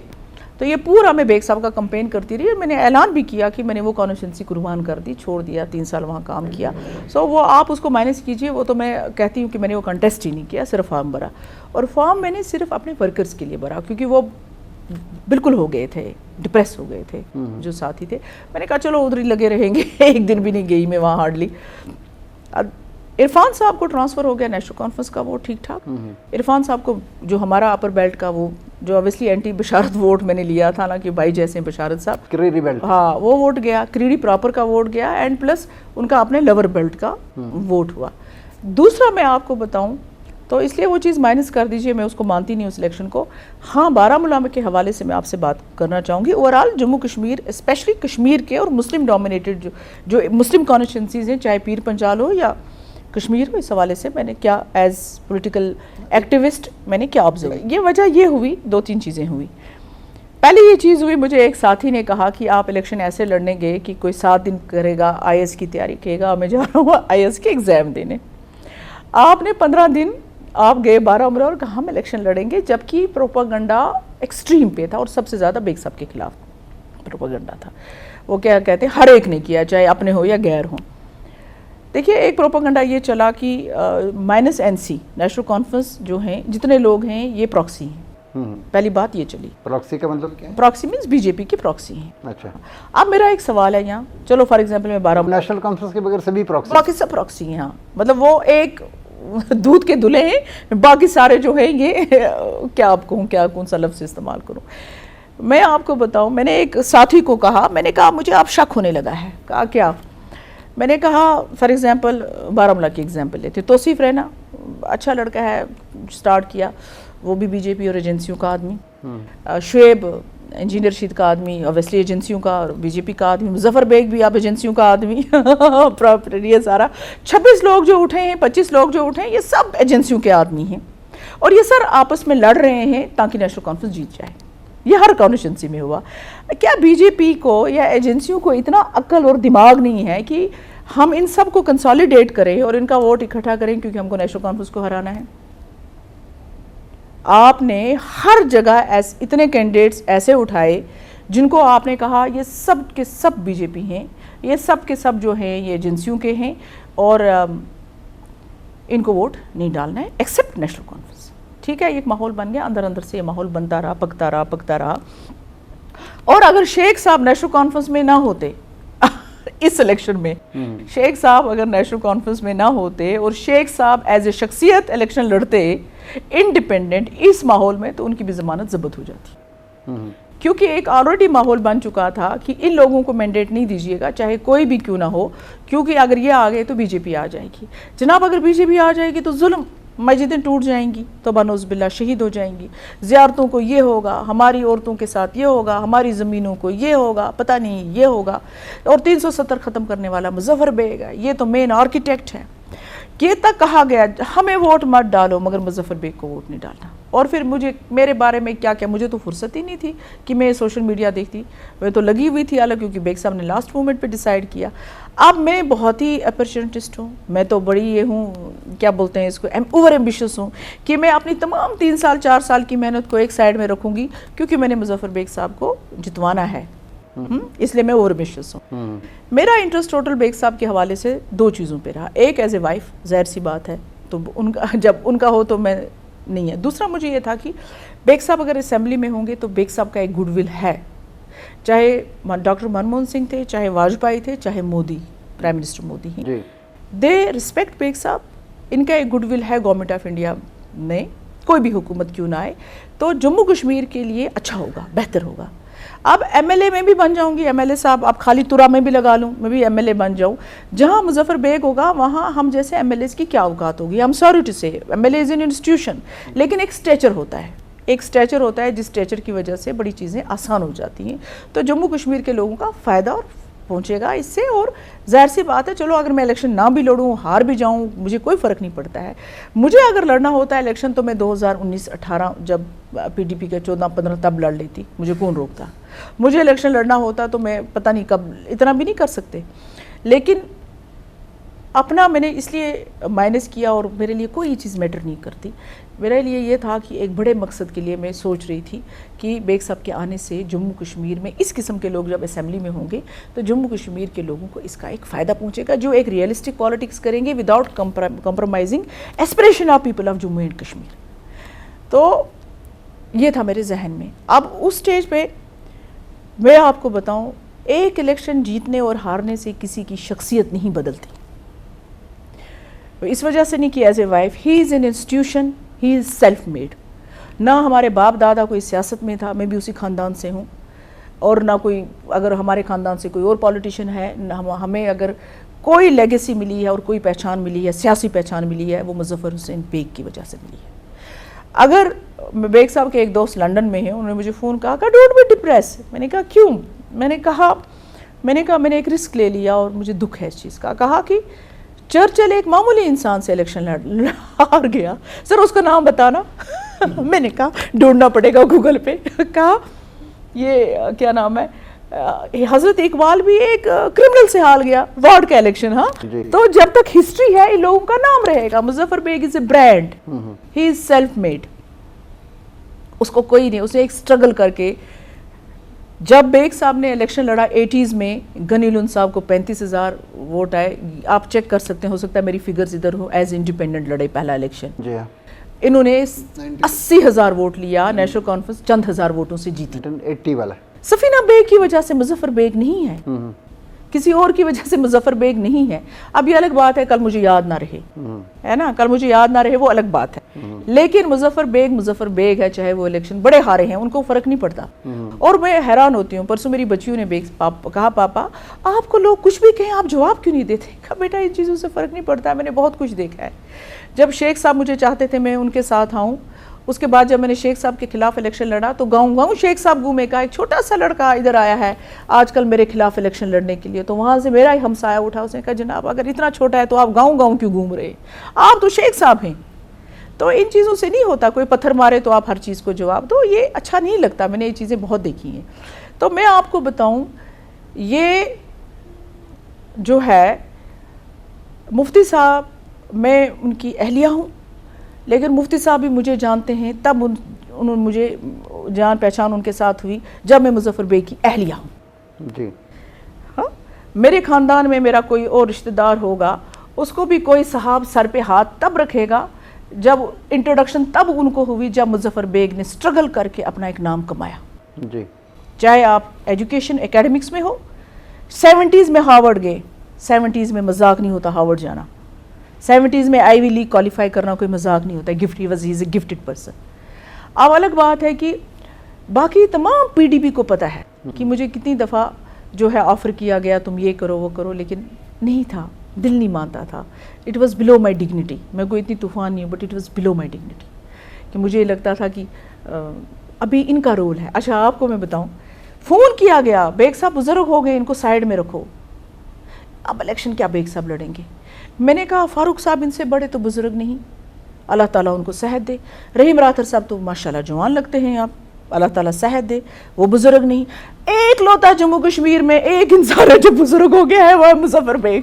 تو یہ پورا میں بیگ صاحب کا کمپین کرتی رہی، اور میں نے اعلان بھی کیا کہ میں نے وہ کانسٹیچوئنسی قربان کر دی، چھوڑ دیا. 3 سال وہاں کام کیا. وہ آپ اس کو مائنس کیجئے، وہ تو میں کہتی ہوں کہ میں نے وہ کنٹیسٹ ہی نہیں کیا، صرف فارم بھرا. اور فارم میں نے صرف اپنے ورکرز کے لیے بھرا، کیونکہ وہ بالکل ہو گئے تھے، ڈپریس ہو گئے تھے جو ساتھی تھے. میں نے کہا چلو ادھر ہی لگے رہیں گے. ایک دن بھی نہیں گئی میں وہاں ہارڈلی. عرفان صاحب کو ٹرانسفر ہو گیا نیشنل کانفرنس کا، وہ ٹھیک ٹھاک. عرفان صاحب کو جو ہمارا اپر بیلٹ کا، وہ جو اوبیسلی اینٹی بشارت ووٹ میں نے لیا تھا نا، کہ بھائی جیسے بشارت صاحب، کریری بیلٹ، ہاں وہ ووٹ گیا، کریری پراپر کا ووٹ گیا، اینڈ پلس ان کا اپنے لور بیلٹ کا ووٹ ہوا. دوسرا میں آپ کو بتاؤں تو اس لیے وہ چیز مائنس کر دیجئے، میں اس کو مانتی نہیں اس الیکشن کو. ہاں، بارہمولہ کے حوالے سے میں آپ سے بات کرنا چاہوں گی. اوورآل جموں کشمیر، اسپیشلی کشمیر کے اور مسلم ڈومینیٹڈ جو مسلم کانسٹیچوئنسیز ہیں، چاہے پیر پنجال ہو یا کشمیر ہو، اس حوالے سے میں نے کیا ایز پولیٹیکل ایکٹیوسٹ میں نے کیا آبزرو. یہ وجہ یہ ہوئی، 2-3 چیزیں ہوئی. پہلے یہ چیز ہوئی، مجھے ایک ساتھی نے کہا کہ آپ الیکشن ایسے لڑنے گئے کہ کوئی 7 دن کرے گا آئی ایس کی تیاری، کہے گا میں جا رہا ہوں آئی ایس کے ایگزام دینے. آپ نے 15 دن آپ گئے بارہمولہ اور کہا ہم الیکشن لڑیں گے، جبکہ پروپاگنڈا ایکسٹریم پہ تھا اور سب سے زیادہ بیگ صاحب کے خلاف پروپاگنڈا تھا. وہ کیا کہتے ہیں، ہر ایک نے کیا، چاہے اپنے ہو یا غیر ہوں. دیکھیے، ایک پروپاگنڈا یہ چلا کہ مائنس NC نیشنل کانفرنس جو ہیں جتنے لوگ ہیں یہ پراکسی ہیں. پہلی بات یہ چلی. پراکسی کا مطلب کیا ہے؟ پراکسی مینس بی جے پی کی پراکسی ہیں. اچھا. اب میرا ایک سوال ہے یہاں، چلو فار ایگزامپل میں بارہمولہ نیشنل کانفرنس کے بغیر سبھی پراکسی ہیں. ہاں، مطلب وہ ایک دودھ کے دلہے ہیں، باقی سارے جو ہیں یہ کیا آپ کہوں، کیا کون سا لفظ استعمال کروں. میں آپ کو بتاؤں، میں نے ایک ساتھی کو کہا، میں نے کہا مجھے آپ شک ہونے لگا ہے. کہا کیا؟ میں نے کہا فار ایگزامپل بارہمولہ کی ایگزامپل لیتے، توصیف رہنا اچھا لڑکا ہے، سٹارٹ کیا، وہ بھی بی جے پی اور ایجنسیوں کا آدمی. شعیب انجینئر شید کا آدمی، اویسلی ایجنسیوں کا اور بی جے پی کا آدمی. مظفر بیگ بھی آپ ایجنسیوں کا آدمی. یہ سارا 26 لوگ جو اٹھے ہیں، 25 لوگ جو اٹھے ہیں، یہ سب ایجنسیوں کے آدمی ہیں. اور یہ سر آپس میں لڑ رہے ہیں تاکہ نیشنل کانفرنس جیت جائے. یہ ہر کانسٹیچوئنسی میں ہوا. کیا بی جے پی کو یا ایجنسیوں کو اتنا عقل اور دماغ نہیں ہے کہ ہم ان سب کو کنسالیڈیٹ کریں اور ان کا ووٹ اکٹھا کریں کیونکہ ہم کو نیشنل کانفرنس کو ہرانا ہے؟ آپ نے ہر جگہ اتنے کینڈیڈیٹس ایسے اٹھائے جن کو آپ نے کہا یہ سب کے سب بی جے پی ہیں، یہ سب کے سب جو ہیں یہ ایجنسیوں کے ہیں اور ان کو ووٹ نہیں ڈالنا ہے ایکسیپٹ نیشنل کانفرنس. ٹھیک ہے، ایک ماحول بن گیا، اندر سے یہ ماحول بنتا رہا، پکتا رہا. اور اگر شیخ صاحب نیشنل کانفرنس میں نہ ہوتے، اس الیکشن میں شیخ صاحب اگر نیشنل کانفرنس میں نہ ہوتے اور شیخ صاحب ایز اے شخصیت الیکشن لڑتے انڈیپینڈنٹ اس ماحول میں تو ان کی بھی ضمانت ضبط ہو جاتی، کیونکہ ایک آلریڈی ماحول بن چکا تھا کہ ان لوگوں کو مینڈیٹ نہیں دیجیے گا چاہے کوئی بھی کیوں نہ ہو، کیونکہ اگر یہ آ گئے تو بی جے پی آ جائے گی، جناب اگر بی جے پی آ جائے گی تو ظلم، مسجدیں ٹوٹ جائیں گی، توبہ نعوذ باللہ شہید ہو جائیں گی، زیارتوں کو یہ ہوگا، ہماری عورتوں کے ساتھ یہ ہوگا، ہماری زمینوں کو یہ ہوگا، پتہ نہیں یہ ہوگا، اور 370 ختم کرنے والا مظفر بیگ ہے، یہ تو مین آرکیٹیکٹ ہے، یہ تک کہا گیا ہمیں ووٹ مت ڈالو مگر مظفر بیگ کو ووٹ نہیں ڈالنا۔ اور پھر مجھے میرے بارے میں کیا کیا، مجھے تو فرصت ہی نہیں تھی کہ میں سوشل میڈیا دیکھتی، میں تو لگی ہوئی تھی الگ، کیونکہ بیگ صاحب نے لاسٹ مومنٹ پہ ڈیسائیڈ کیا۔ اب میں بہت ہی اپرچونٹسٹ ہوں، میں تو بڑی یہ ہوں، کیا بولتے ہیں اس کو، اوور ایمبیشس ہوں کہ میں اپنی تمام 3 سال 4 سال کی محنت کو ایک سائڈ میں رکھوں گی، کیونکہ میں نے مظفر بیگ صاحب کو جتوانا ہے، اس لیے میں اوور ایمبیشس ہوں۔ میرا انٹرسٹ ٹوٹل بیگ صاحب کے حوالے سے 2 چیزوں پہ رہا، ایک ایز اے وائف، ظاہر سی بات ہے، تو ان کا جب ان کا ہو تو میں نہیں ہے، دوسرا مجھے یہ تھا کہ بیگ صاحب اگر اسمبلی میں ہوں گے تو بیگ صاحب کا ایک گڈ ول ہے، چاہے ڈاکٹر منموہن سنگھ تھے، چاہے واجپئی تھے، چاہے مودی، پرائم منسٹر مودی ہیں، دے ریسپیکٹ بیگ صاحب، ان کا ایک گڈ ول ہے گورنمنٹ آف انڈیا میں، کوئی بھی حکومت کیوں نہ آئے تو جموں کشمیر کے لیے اچھا ہوگا، بہتر ہوگا۔ اب ایم ایل اے میں بھی بن جاؤں گی، ایم ایل اے صاحب اب خالی ترا میں بھی لگا لوں، میں بھی ایم ایل اے بن جاؤں، جہاں مظفر بیگ ہوگا وہاں ہم جیسے ایم ایل ایز کی کیا اوقات ہوگی، I'm sorry to say M L A is an institution, لیکن ایک سٹیچر ہوتا ہے، ایک سٹیچر ہوتا ہے جس سٹیچر کی وجہ سے بڑی چیزیں آسان ہو جاتی ہیں، تو جموں کشمیر کے لوگوں کا فائدہ اور پہنچے گا اس سے، اور ظاہر سی بات ہے چلو اگر میں الیکشن نہ بھی لڑوں، ہار بھی جاؤں، مجھے کوئی فرق نہیں پڑتا ہے، مجھے اگر لڑنا ہوتا ہے الیکشن تو میں 2019-18 جب پی ڈی پی کا 14-15 تب لڑ لیتی، مجھے کون روکتا، مجھے الیکشن لڑنا ہوتا تو میں پتہ نہیں کب، اتنا بھی نہیں کر سکتے، لیکن اپنا میں نے اس لیے مائنس کیا اور میرے لیے کوئی چیز میٹر نہیں کرتی، میرے لیے یہ تھا کہ ایک بڑے مقصد کے لیے میں سوچ رہی تھی کہ بیگ صاحب کے آنے سے جموں کشمیر میں اس قسم کے لوگ جب اسمبلی میں ہوں گے تو جموں کشمیر کے لوگوں کو اس کا ایک فائدہ پہنچے گا، جو ایک ریئلسٹک پالیٹکس کریں گے without compromising aspiration of people of Jammu and Kashmir. تو یہ تھا میرے ذہن میں۔ اب اس سٹیج پہ میں آپ کو بتاؤں، ایک الیکشن جیتنے اور ہارنے سے کسی کی شخصیت نہیں بدلتی، اس وجہ سے نہیں کہ as a wife he is an institution, he is self made, نہ ہمارے باپ دادا کوئی سیاست میں تھا، میں بھی اسی خاندان سے ہوں، اور نہ کوئی اگر ہمارے خاندان سے کوئی اور پولیٹیشین ہے، ہمیں اگر کوئی لیگیسی ملی ہے اور کوئی پہچان ملی ہے، سیاسی پہچان ملی ہے، وہ مظفر حسین بیگ کی وجہ سے ملی ہے۔ اگر بیگ صاحب کے ایک دوست لنڈن میں ہیں، انہوں نے مجھے فون کہا کہ ڈونٹ بی ڈپریس، میں نے کہا کیوں، میں نے کہا میں نے ایک رسک لے لیا اور مجھے دکھ ہے اس چیز کا، کہا کہ چرچل ایک معمولی انسان سے الیکشن ہار گیا، سر اس کا نام بتانا، میں نے کہا ڈھونڈنا پڑے گا گوگل پہ، کہا یہ کیا نام ہے، حضرت اقبال بھی ایک کرمنل سے ہار گیا، وارڈ کا الیکشن، ہاں تو جب تک ہسٹری ہے ان لوگوں کا نام رہے گا، Muzaffar Baig is a brand, he is self made, اس کو کوئی نہیں، اسے ایک سٹرگل کر کے، جب بیگ صاحب نے الیکشن لڑا 80s میں، گنی لون صاحب کو 35,000 ووٹ آئے، آپ چیک کر سکتے ہیں، ہو سکتا ہے میری فگرز ادھر ہو، ایز انڈیپینڈنٹ لڑے پہلا الیکشن، انہوں نے 80,000 ووٹ لیا، نیشنل کانفرنس چند ہزار ووٹوں سے جیتی، 80 والا سفینہ بیگ کی وجہ سے مظفر بیگ نہیں ہے، کسی اور کی وجہ سے مظفر بیگ نہیں ہے۔ اب یہ الگ بات ہے کل مجھے یاد نہ رہے، ہے نا، کل مجھے یاد نہ رہے وہ الگ بات ہے، لیکن مظفر بیگ ہے، چاہے وہ الیکشن بڑے ہارے ہیں، ان کو فرق نہیں پڑتا۔ اور میں حیران ہوتی ہوں، پرسوں میری بچیوں نے کہا پاپا آپ کو لوگ کچھ بھی کہیں آپ جواب کیوں نہیں دیتے؟ کہا بیٹا ان چیزوں سے فرق نہیں پڑتا، میں نے بہت کچھ دیکھا ہے۔ جب شیخ صاحب مجھے چاہتے تھے میں ان کے ساتھ آؤں، اس کے بعد جب میں نے شیخ صاحب کے خلاف الیکشن لڑا تو گاؤں شیخ صاحب گھومے، کا ایک چھوٹا سا لڑکا ادھر آیا ہے آج کل میرے خلاف الیکشن لڑنے کے لیے، تو وہاں سے میرا ہی ہمسایہ اٹھا، اس نے کہا جناب اگر اتنا چھوٹا ہے تو آپ گاؤں کیوں گھوم رہے، آپ تو شیخ صاحب ہیں۔ تو ان چیزوں سے نہیں ہوتا، کوئی پتھر مارے تو آپ ہر چیز کو جواب دو، یہ اچھا نہیں لگتا، میں نے یہ چیزیں بہت دیکھی ہیں۔ تو میں آپ کو بتاؤں، یہ جو ہے مفتی صاحب، میں ان کی اہلیہ ہوں، لیکن مفتی صاحب بھی مجھے جانتے ہیں، تب انہوں نے مجھے جان پہچان ان کے ساتھ ہوئی جب میں مظفر بیگ کی اہلیہ ہوں۔ جی ہاں، میرے خاندان میں میرا کوئی اور رشتہ دار ہوگا، اس کو بھی کوئی صاحب سر پہ ہاتھ تب رکھے گا جب انٹروڈکشن تب ان کو ہوئی جب مظفر بیگ نے سٹرگل کر کے اپنا ایک نام کمایا۔ جی، چاہے آپ ایجوکیشن اکیڈمکس میں ہو، 70s میں ہارورڈ گئے. 70s میں مذاق نہیں ہوتا ہارورڈ جانا. 70s میں آئی وی لیگ کوالیفائی کرنا کوئی مذاق نہیں ہوتا. He was a gifted person. اب الگ بات ہے کہ باقی تمام پی ڈی پی کو پتہ ہے کہ مجھے کتنی دفعہ جو ہے آفر کیا گیا تم یہ کرو وہ کرو, لیکن نہیں تھا, دل نہیں مانتا تھا. It was below my dignity. میں کوئی اتنی طوفان نہیں ہوں, but it was below my dignity کہ مجھے یہ لگتا تھا کہ ابھی ان کا رول ہے. اچھا آپ کو میں بتاؤں, فون کیا گیا بیگ صاحب بزرگ ہو گئے, ان کو سائڈ میں رکھو, اب الیکشن کیا بیگ صاحب لڑیں گے. میں نے کہا فاروق صاحب ان سے بڑے تو بزرگ نہیں, اللہ تعالیٰ ان کو صحت دے. رحیم راٹھر صاحب تو ماشاءاللہ جوان لگتے ہیں آپ, اللہ تعالیٰ صحت دے, وہ بزرگ نہیں. ایک لوتا جموں کشمیر میں ایک انسان ہے جو بزرگ ہو گیا ہے, وہ ہے مظفر بیگ.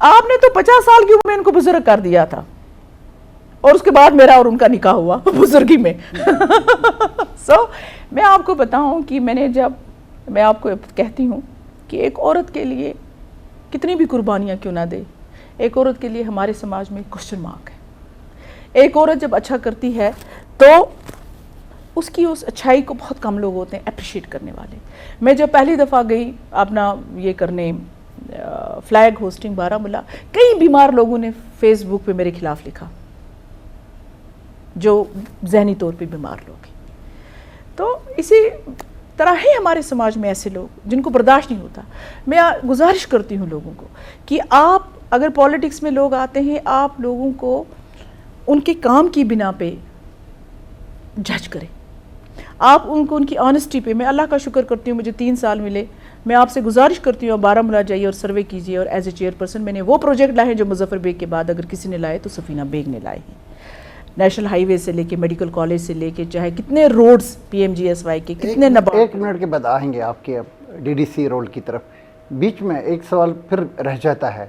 آپ نے تو 50 سال کی عمر میں ان کو بزرگ کر دیا تھا, اور اس کے بعد میرا اور ان کا نکاح ہوا بزرگی میں. میں آپ کو بتاؤں کہ میں آپ کو کہتی ہوں کہ ایک عورت کے لیے کتنی بھی قربانیاں کیوں نہ دے, ایک عورت کے لیے ہمارے سماج میں کوسچن مارک ہے. ایک عورت جب اچھا کرتی ہے تو اس کی اس اچھائی کو بہت کم لوگ ہوتے ہیں اپریشیٹ کرنے والے. میں جب پہلی دفعہ گئی اپنا یہ کرنے فلیگ ہوسٹنگ بارہمولہ, کئی بیمار لوگوں نے فیس بک پہ میرے خلاف لکھا, جو ذہنی طور پہ بیمار لوگ ہیں. تو اسی طرح ہی ہمارے سماج میں ایسے لوگ جن کو برداشت نہیں ہوتا. میں گزارش کرتی ہوں لوگوں کو کہ آپ اگر پولیٹکس میں لوگ آتے ہیں, آپ لوگوں کو ان کے کام کی بنا پہ جج کریں, آپ ان کو ان کی آنیسٹی پہ. میں اللہ کا شکر کرتی ہوں مجھے 3 سال ملے. میں آپ سے گزارش کرتی ہوں بارہمولہ جائیے اور سروے کیجیے, اور ایز اے چیئر پرسن میں نے وہ پروجیکٹ لائے ہیں جو مظفر بیگ کے بعد اگر کسی نے لائے تو سفینہ بیگ نے لائے ہیں. نیشنل ہائی وے سے لے کے میڈیکل کالج سے لے کے چاہے کتنے roads P M G S Y کے کتنے نبات. 1 منٹ کے بعد آئیں گے آپ کے ڈی ڈی سی رول کی طرف. بیچ میں ایک سوال پھر رہ جاتا ہے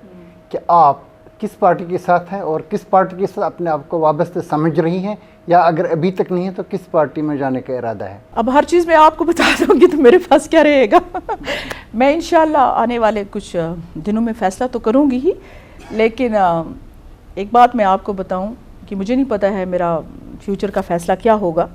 کہ آپ کس پارٹی کے ساتھ ہیں اور کس پارٹی کے ساتھ اپنے آپ کو وابستہ سمجھ رہی ہیں, یا اگر ابھی تک نہیں ہے تو کس پارٹی میں جانے کا ارادہ ہے؟ اب ہر چیز میں آپ کو بتا دوں گی تو میرے پاس کیا رہے گا. میں انشاءاللہ آنے والے کچھ دنوں میں فیصلہ تو کروں گی ہی, لیکن ایک بات میں آپ کو بتاؤں کہ مجھے نہیں پتہ ہے میرا فیوچر کا فیصلہ کیا ہوگا.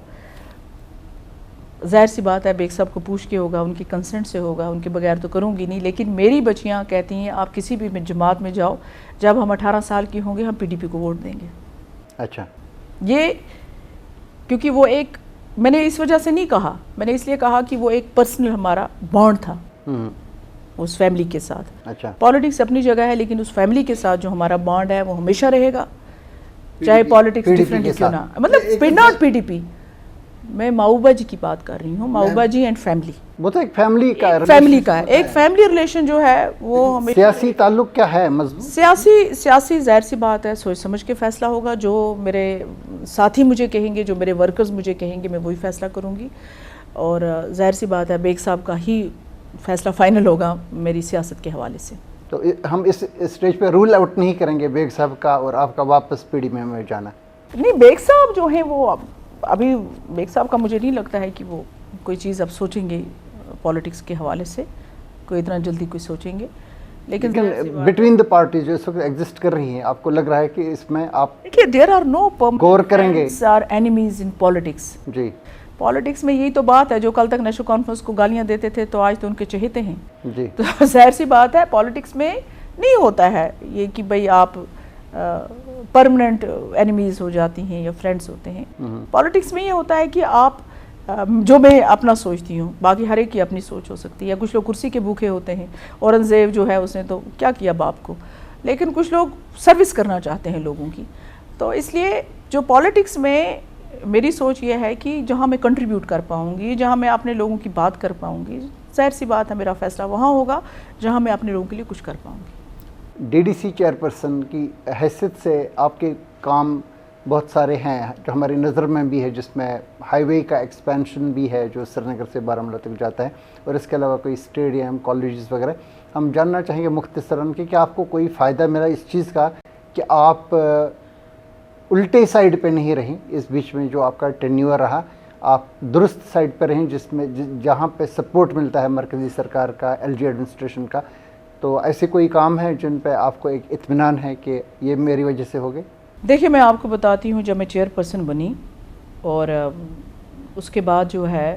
ظاہر سی بات ہے بیگ صاحب کو پوچھ کے ہوگا, ان کی کنسنٹ سے ہوگا, ان کے بغیر تو کروں گی نہیں. لیکن میری بچیاں کہتی ہیں آپ کسی بھی جماعت میں جاؤ, جب ہم 18 سال کی ہوں گے ہم پی ڈی پی کو ووٹ دیں گے. اچھا, یہ کیونکہ وہ ایک, میں نے اس وجہ سے نہیں کہا, میں نے اس لیے کہا کہ وہ ایک پرسنل ہمارا بانڈ تھا اس فیملی کے ساتھ. اچھا, پالیٹکس اپنی جگہ ہے, لیکن اس فیملی کے ساتھ جو ہمارا بانڈ ہے وہ ہمیشہ رہے گا, چاہے پالیٹکس ڈفرینٹ کیوں نہ, مطلب ناٹ پی ڈی پی. میں محبوبہ جی کی بات کر رہی ہوں, محبوبہ جی اینڈ فیملی. وہ تو ایک فیملی کا ہے, ایک فیملی ریلیشن جو ہے وہ ہمیں. سیاسی تعلق کیا ہے مضبوط؟ سیاسی ظاہر سی بات ہے, سوچ سمجھ کے فیصلہ ہوگا. جو میرے ساتھی مجھے کہیں گے, جو میرے ورکرز مجھے کہیں گے, میں وہی فیصلہ کروں گی. اور ظاہر سی بات ہے بیگ صاحب کا ہی فیصلہ فائنل ہوگا میری سیاست کے حوالے سے. تو ہم اس اسٹیج پہ رول آؤٹ نہیں کریں گے بیگ صاحب کا اور آپ کا واپس پی ڈی پی میں جانا. نہیں, بیگ صاحب جو ہیں وہ ابھی بیگ صاحب کا مجھے نہیں لگتا ہے کہ وہ کوئی چیز اب سوچیں گے پولیٹکس کے حوالے سے, کوئی اتنا جلدی کوئی سوچیں گے. لیکن بٹوین دا پارٹی جو اس وقت ایگزسٹ کر رہی ہیں, آپ کو لگ رہا ہے کہ اس میں آپ دیکھیے دیر آر نو غور کریں گے آر اینیمیز ان پولیٹکس. جی, پولیٹکس میں یہی تو بات ہے, جو کل تک نیشنل کانفرنس کو گالیاں دیتے تھے تو آج تو ان کے چہیتے ہیں. جی, تو ظاہر سی بات ہے پولیٹکس میں نہیں ہوتا ہے یہ کہ بھئی آپ پرمننٹ اینیمیز ہو جاتی ہیں یا فرینڈز ہوتے ہیں. پولیٹکس میں یہ ہوتا ہے کہ آپ جو میں اپنا سوچتی ہوں, باقی ہر ایک کی اپنی سوچ ہو سکتی ہے. کچھ لوگ کرسی کے بھوکے ہوتے ہیں, اورنگزیب جو ہے اس نے تو کیا کیا باپ کو, لیکن کچھ لوگ سروس کرنا چاہتے ہیں لوگوں کی. تو اس لیے جو پولیٹکس میں میری سوچ یہ ہے کہ جہاں میں کنٹریبیوٹ کر پاؤں گی, جہاں میں اپنے لوگوں کی بات کر پاؤں گی, ظاہر سی بات ہے میرا فیصلہ وہاں ہوگا جہاں میں اپنے لوگوں کے لیے کچھ کر پاؤں گی. ڈی ڈی سی چیئرپرسن کی حیثیت سے آپ کے کام بہت سارے ہیں جو ہماری نظر میں بھی ہے, جس میں ہائی وے کا ایکسپینشن بھی ہے جو سری نگر سے بارہمولہ تک جاتا ہے, اور اس کے علاوہ کوئی اسٹیڈیم, کالجز وغیرہ. ہم جاننا چاہیں گے مختصراً کہ کیا آپ کو کوئی فائدہ ملا اس چیز کا کہ آپ الٹے سائڈ پہ نہیں رہیں اس بیچ میں جو آپ کا ٹینیور رہا, آپ درست سائڈ پہ رہیں جس میں جہاں پہ سپورٹ ملتا ہے مرکزی سرکار کا, ایل جی ایڈمنسٹریشن کا. تو ایسے کوئی کام ہے جن پہ آپ کو ایک اطمینان ہے کہ یہ میری وجہ سے ہو گئے؟ دیکھیے میں آپ کو بتاتی ہوں, جب میں چیئر پرسن بنی اور اس کے بعد جو ہے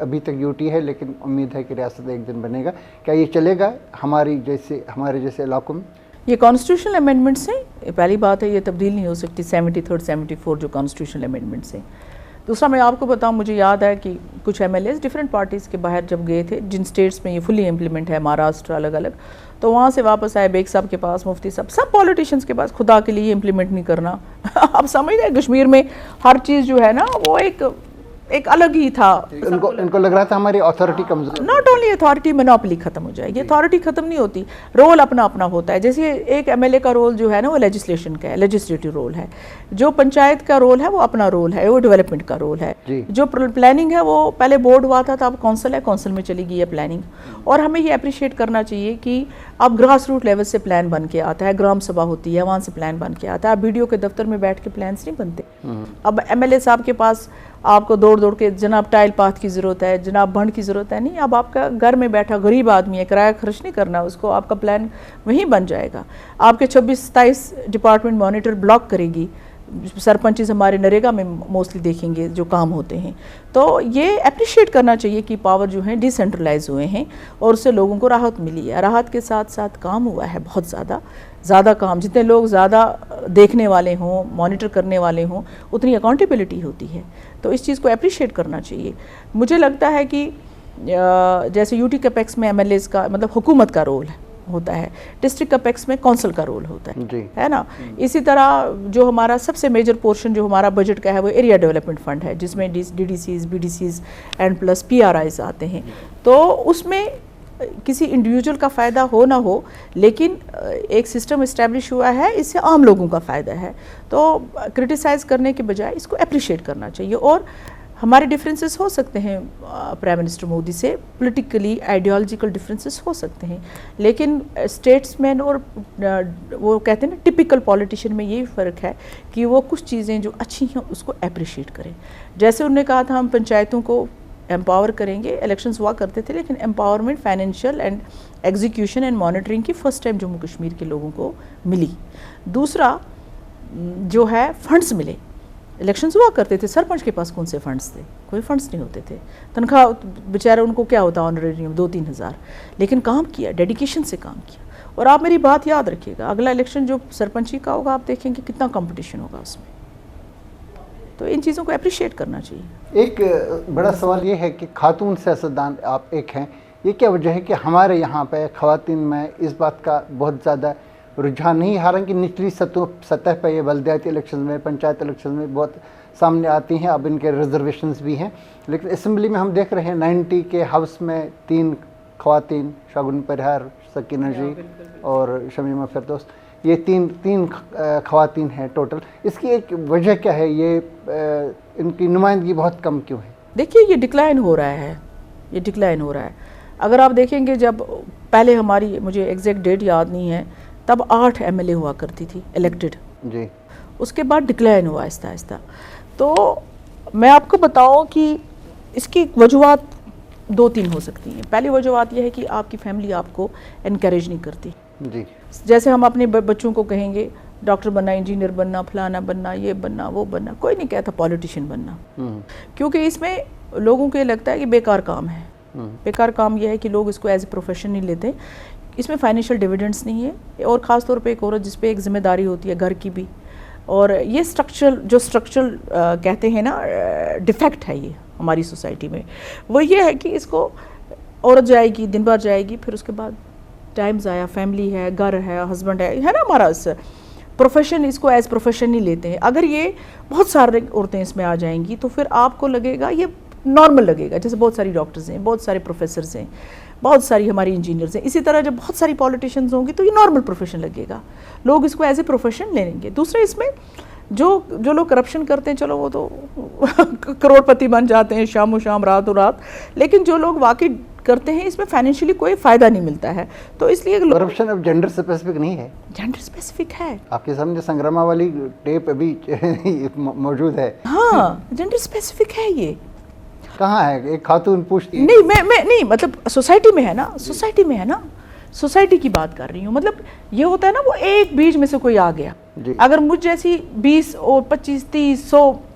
ابھی تک یوٹی ہے لیکن امید ہے کہ ریاست ایک دن بنے گا. کیا یہ چلے گا ہمارے جیسے علاقوں میں؟ یہ کانسٹیٹیوشنل امینڈمنٹس ہیں. پہلی بات ہے یہ تبدیل نہیں ہو سکتی 73 74 جو کانسٹیٹیوشنل امینڈمنٹس ہیں. دوسرا میں آپ کو بتاؤں, مجھے یاد ہے کہ کچھ M L As different parties کے باہر جب گئے تھے, جن اسٹیٹس میں یہ فلی امپلیمنٹ ہے, مہاراشٹر الگ الگ, تو وہاں سے واپس آئے بیگ صاحب کے پاس, مفتی صاحب, سب پولیٹیشینس کے پاس, خدا کے لیے امپلیمنٹ نہیں کرنا. آپ سمجھ رہے ہیں کشمیر میں ہر چیز جو ہے نا وہ ایک الگ ہی تھا. ان کو لگ رہا تھا ہماری اتھارٹی کمزور. ناٹ اونلی اتھارٹی, مونوپلی ختم ہو جائے گی. اتھارٹی ختم نہیں ہوتی, رول اپنا اپنا ہوتا ہے. جیسے ایک ایم ایل اے کا رول جو ہے نا وہ لیجسلیشن کا ہے, لیجسلیٹو رول ہے. جو پنچایت کا رول ہے وہ اپنا رول ہے, وہ ڈیولپمنٹ کا رول ہے. جو پلاننگ ہے وہ پہلے بورڈ ہوا تھا, اب کونسل ہے, کونسل میں چلی گئی ہے پلاننگ. اور ہمیں یہ اپریشیٹ کرنا چاہیے کہ اب گراس روٹ لیول سے پلان بن کے آتا ہے, گرام سبھا ہوتی ہے وہاں سے پلان بن کے آتا ہے. اب BDO کے دفتر میں بیٹھ کے پلانس نہیں بنتے. اب ایم ایل اے صاحب کے پاس آپ کو دوڑ کے جناب ٹائل پاتھ کی ضرورت ہے, جناب بنڈ کی ضرورت ہے, نہیں. اب آپ کا گھر میں بیٹھا غریب آدمی ہے, کرایہ خرچ نہیں کرنا اس کو, آپ کا پلان وہیں بن جائے گا. آپ کے 26-27 ڈپارٹمنٹ مانیٹر بلاک کرے گی. سرپنچز ہمارے نریگا میں موسٹلی دیکھیں گے جو کام ہوتے ہیں. تو یہ اپریشیٹ کرنا چاہیے کہ پاور جو ہیں ڈی سینٹرلائز ہوئے ہیں اور اس سے لوگوں کو راحت ملی ہے. راحت کے ساتھ ساتھ کام ہوا ہے بہت زیادہ کام. جتنے لوگ زیادہ دیکھنے والے ہوں, مانیٹر کرنے والے ہوں, اتنی اکاؤنٹیبلٹی ہوتی ہے. تو اس چیز کو اپریشیٹ کرنا چاہیے. مجھے لگتا ہے کہ جیسے یوٹی کیپیکس میں ایم ایل ایز کا مطلب حکومت کا رول ہوتا ہے, ڈسٹرکٹ کیپیکس میں کونسل کا رول ہوتا ہے نا. اسی طرح جو ہمارا سب سے میجر پورشن جو ہمارا بجٹ کا ہے وہ ایریا ڈیولپمنٹ فنڈ ہے, جس میں DDCs BDCs and plus PRIs آتے ہیں. تو اس میں کسی انڈیویجول کا فائدہ ہو نہ ہو, لیکن ایک سسٹم اسٹیبلش ہوا ہے, اس سے عام لوگوں کا فائدہ ہے. تو کرٹیسائز کرنے کے بجائے اس کو اپریشیٹ کرنا چاہیے. اور ہمارے ڈفرینسز ہو سکتے ہیں پرائم منسٹر مودی سے, پولیٹیکلی آئیڈیالوجیکل ڈفرینسز ہو سکتے ہیں, لیکن اسٹیٹس مین اور وہ کہتے ہیں نا ٹپیکل پولیٹیشین میں یہی فرق ہے کہ وہ کچھ چیزیں جو اچھی ہیں اس کو اپریشیٹ کریں. جیسے انہوں نے کہا تھا ہم پنچایتوں کو امپاور کریں گے, الیکشنز ہوا کرتے تھے لیکن empowerment financial and execution and monitoring کی فرسٹ ٹائم جموں کشمیر کے لوگوں کو ملی. دوسرا جو ہے فنڈز ملے. الیکشنز ہوا کرتے تھے, سرپنچ کے پاس کون سے فنڈز تھے؟ کوئی فنڈز نہیں ہوتے تھے. تنخواہ بیچارے ان کو کیا ہوتا آنریریم 2-3 ہزار, لیکن کام کیا, ڈیڈیکیشن سے کام کیا. اور آپ میری بات یاد رکھیے گا, اگلا الیکشن جو سرپنچی کا ہوگا آپ دیکھیں گے کتنا کمپٹیشن ہوگا اس میں. تو ان چیزوں کو اپریشیٹ کرنا چاہیے. ایک بڑا سوال یہ ہے کہ خاتون سیاستدان آپ ایک ہیں, یہ کیا وجہ ہے کہ ہمارے یہاں پہ خواتین میں اس بات کا بہت زیادہ رجحان نہیں؟ حالانکہ نچلی سطح پہ یہ بلدیاتی الیکشن میں, پنچایت الیکشن میں بہت سامنے آتی ہیں, اب ان کے ریزرویشنز بھی ہیں. لیکن اسمبلی میں ہم دیکھ رہے ہیں 90 کے ہاؤس میں 3 خواتین, شگن پرہار, سکینہ جی اور شمیمہ فردوس, یہ تین خواتین ہیں ٹوٹل. اس کی ایک وجہ کیا ہے؟ یہ ان کی نمائندگی بہت کم کیوں ہے؟ دیکھیے یہ ڈکلائن ہو رہا ہے. اگر آپ دیکھیں گے جب پہلے ہماری, مجھے ایگزیکٹ ڈیٹ یاد نہیں ہے, تب 8 MLA ہوا کرتی تھی الیکٹڈ. جی. اس کے بعد ڈکلائن ہوا آہستہ آہستہ. تو میں آپ کو بتاؤں کہ اس کی وجوہات 2-3 ہو سکتی ہیں. پہلی وجوہات یہ ہے کہ آپ کی فیملی آپ کو انکریج نہیں کرتی. جی. جیسے ہم اپنے بچوں کو کہیں گے ڈاکٹر بننا, انجینئر بننا, فلانا بننا, یہ بننا, وہ بننا, کوئی نہیں کہتا پولیٹیشین بننا, کیونکہ اس میں لوگوں کو یہ لگتا ہے کہ بیکار کام ہے. بیکار کام یہ ہے کہ لوگ اس کو ایز اے پروفیشن نہیں لیتے. اس میں فائنینشیل ڈیویڈنڈس نہیں ہے, اور خاص طور پہ ایک عورت جس پہ ایک ذمہ داری ہوتی ہے گھر کی بھی. اور یہ اسٹرکچرل کہتے ہیں نا ڈیفیکٹ ہے یہ ہماری سوسائٹی میں. وہ یہ ہے کہ اس کو عورت جائے گی, دن بھر جائے گی, پھر اس کے بعد ٹائم ضائع, فیملی ہے, گھر ہے, ہسبینڈ ہے نا ہمارا, اس پروفیشن, اس کو ایز پروفیشن نہیں لیتے ہیں. اگر یہ بہت سارے عورتیں اس میں آ جائیں گی تو پھر آپ کو لگے گا یہ نارمل لگے گا. جیسے بہت ساری ڈاکٹرز ہیں, بہت سارے پروفیسرز ہیں, بہت ساری ہماری انجینئرز ہیں. اسی طرح جب بہت ساری پولیٹیشنز ہوں گی تو یہ نارمل پروفیشن لگے گا, لوگ اس کو ایز اے پروفیشن لے لیں گے. دوسرے اس میں جو لوگ کرپشن کرتے ہیں, چلو وہ تو کروڑ پتی بن جاتے ہیں شام و شام, رات و رات, لیکن جو لوگ واقعی کرتے ہیں اس میں فائنینشلی کوئی فائدہ نہیں ملتا ہے. تو اس لیے کرپشن اب جینڈر اسپیسیفک نہیں ہے, جینڈر اسپیسیفک ہے. آپ کے سامنے سنگراما والی ٹیپ ابھی موجود ہے. ہاں جینڈر اسپیسیفک ہے. یہ کہاں ہے ایک خاتون پوچھتی؟ نہیں میں نہیں, مطلب سوسائٹی میں ہے نا, سوسائٹی کی بات کر رہی ہوں. مطلب یہ ہوتا ہے نا وہ ایک بیچ میں سے کوئی آ گیا. اگر مجھ جیسی 20 اور 25 30 100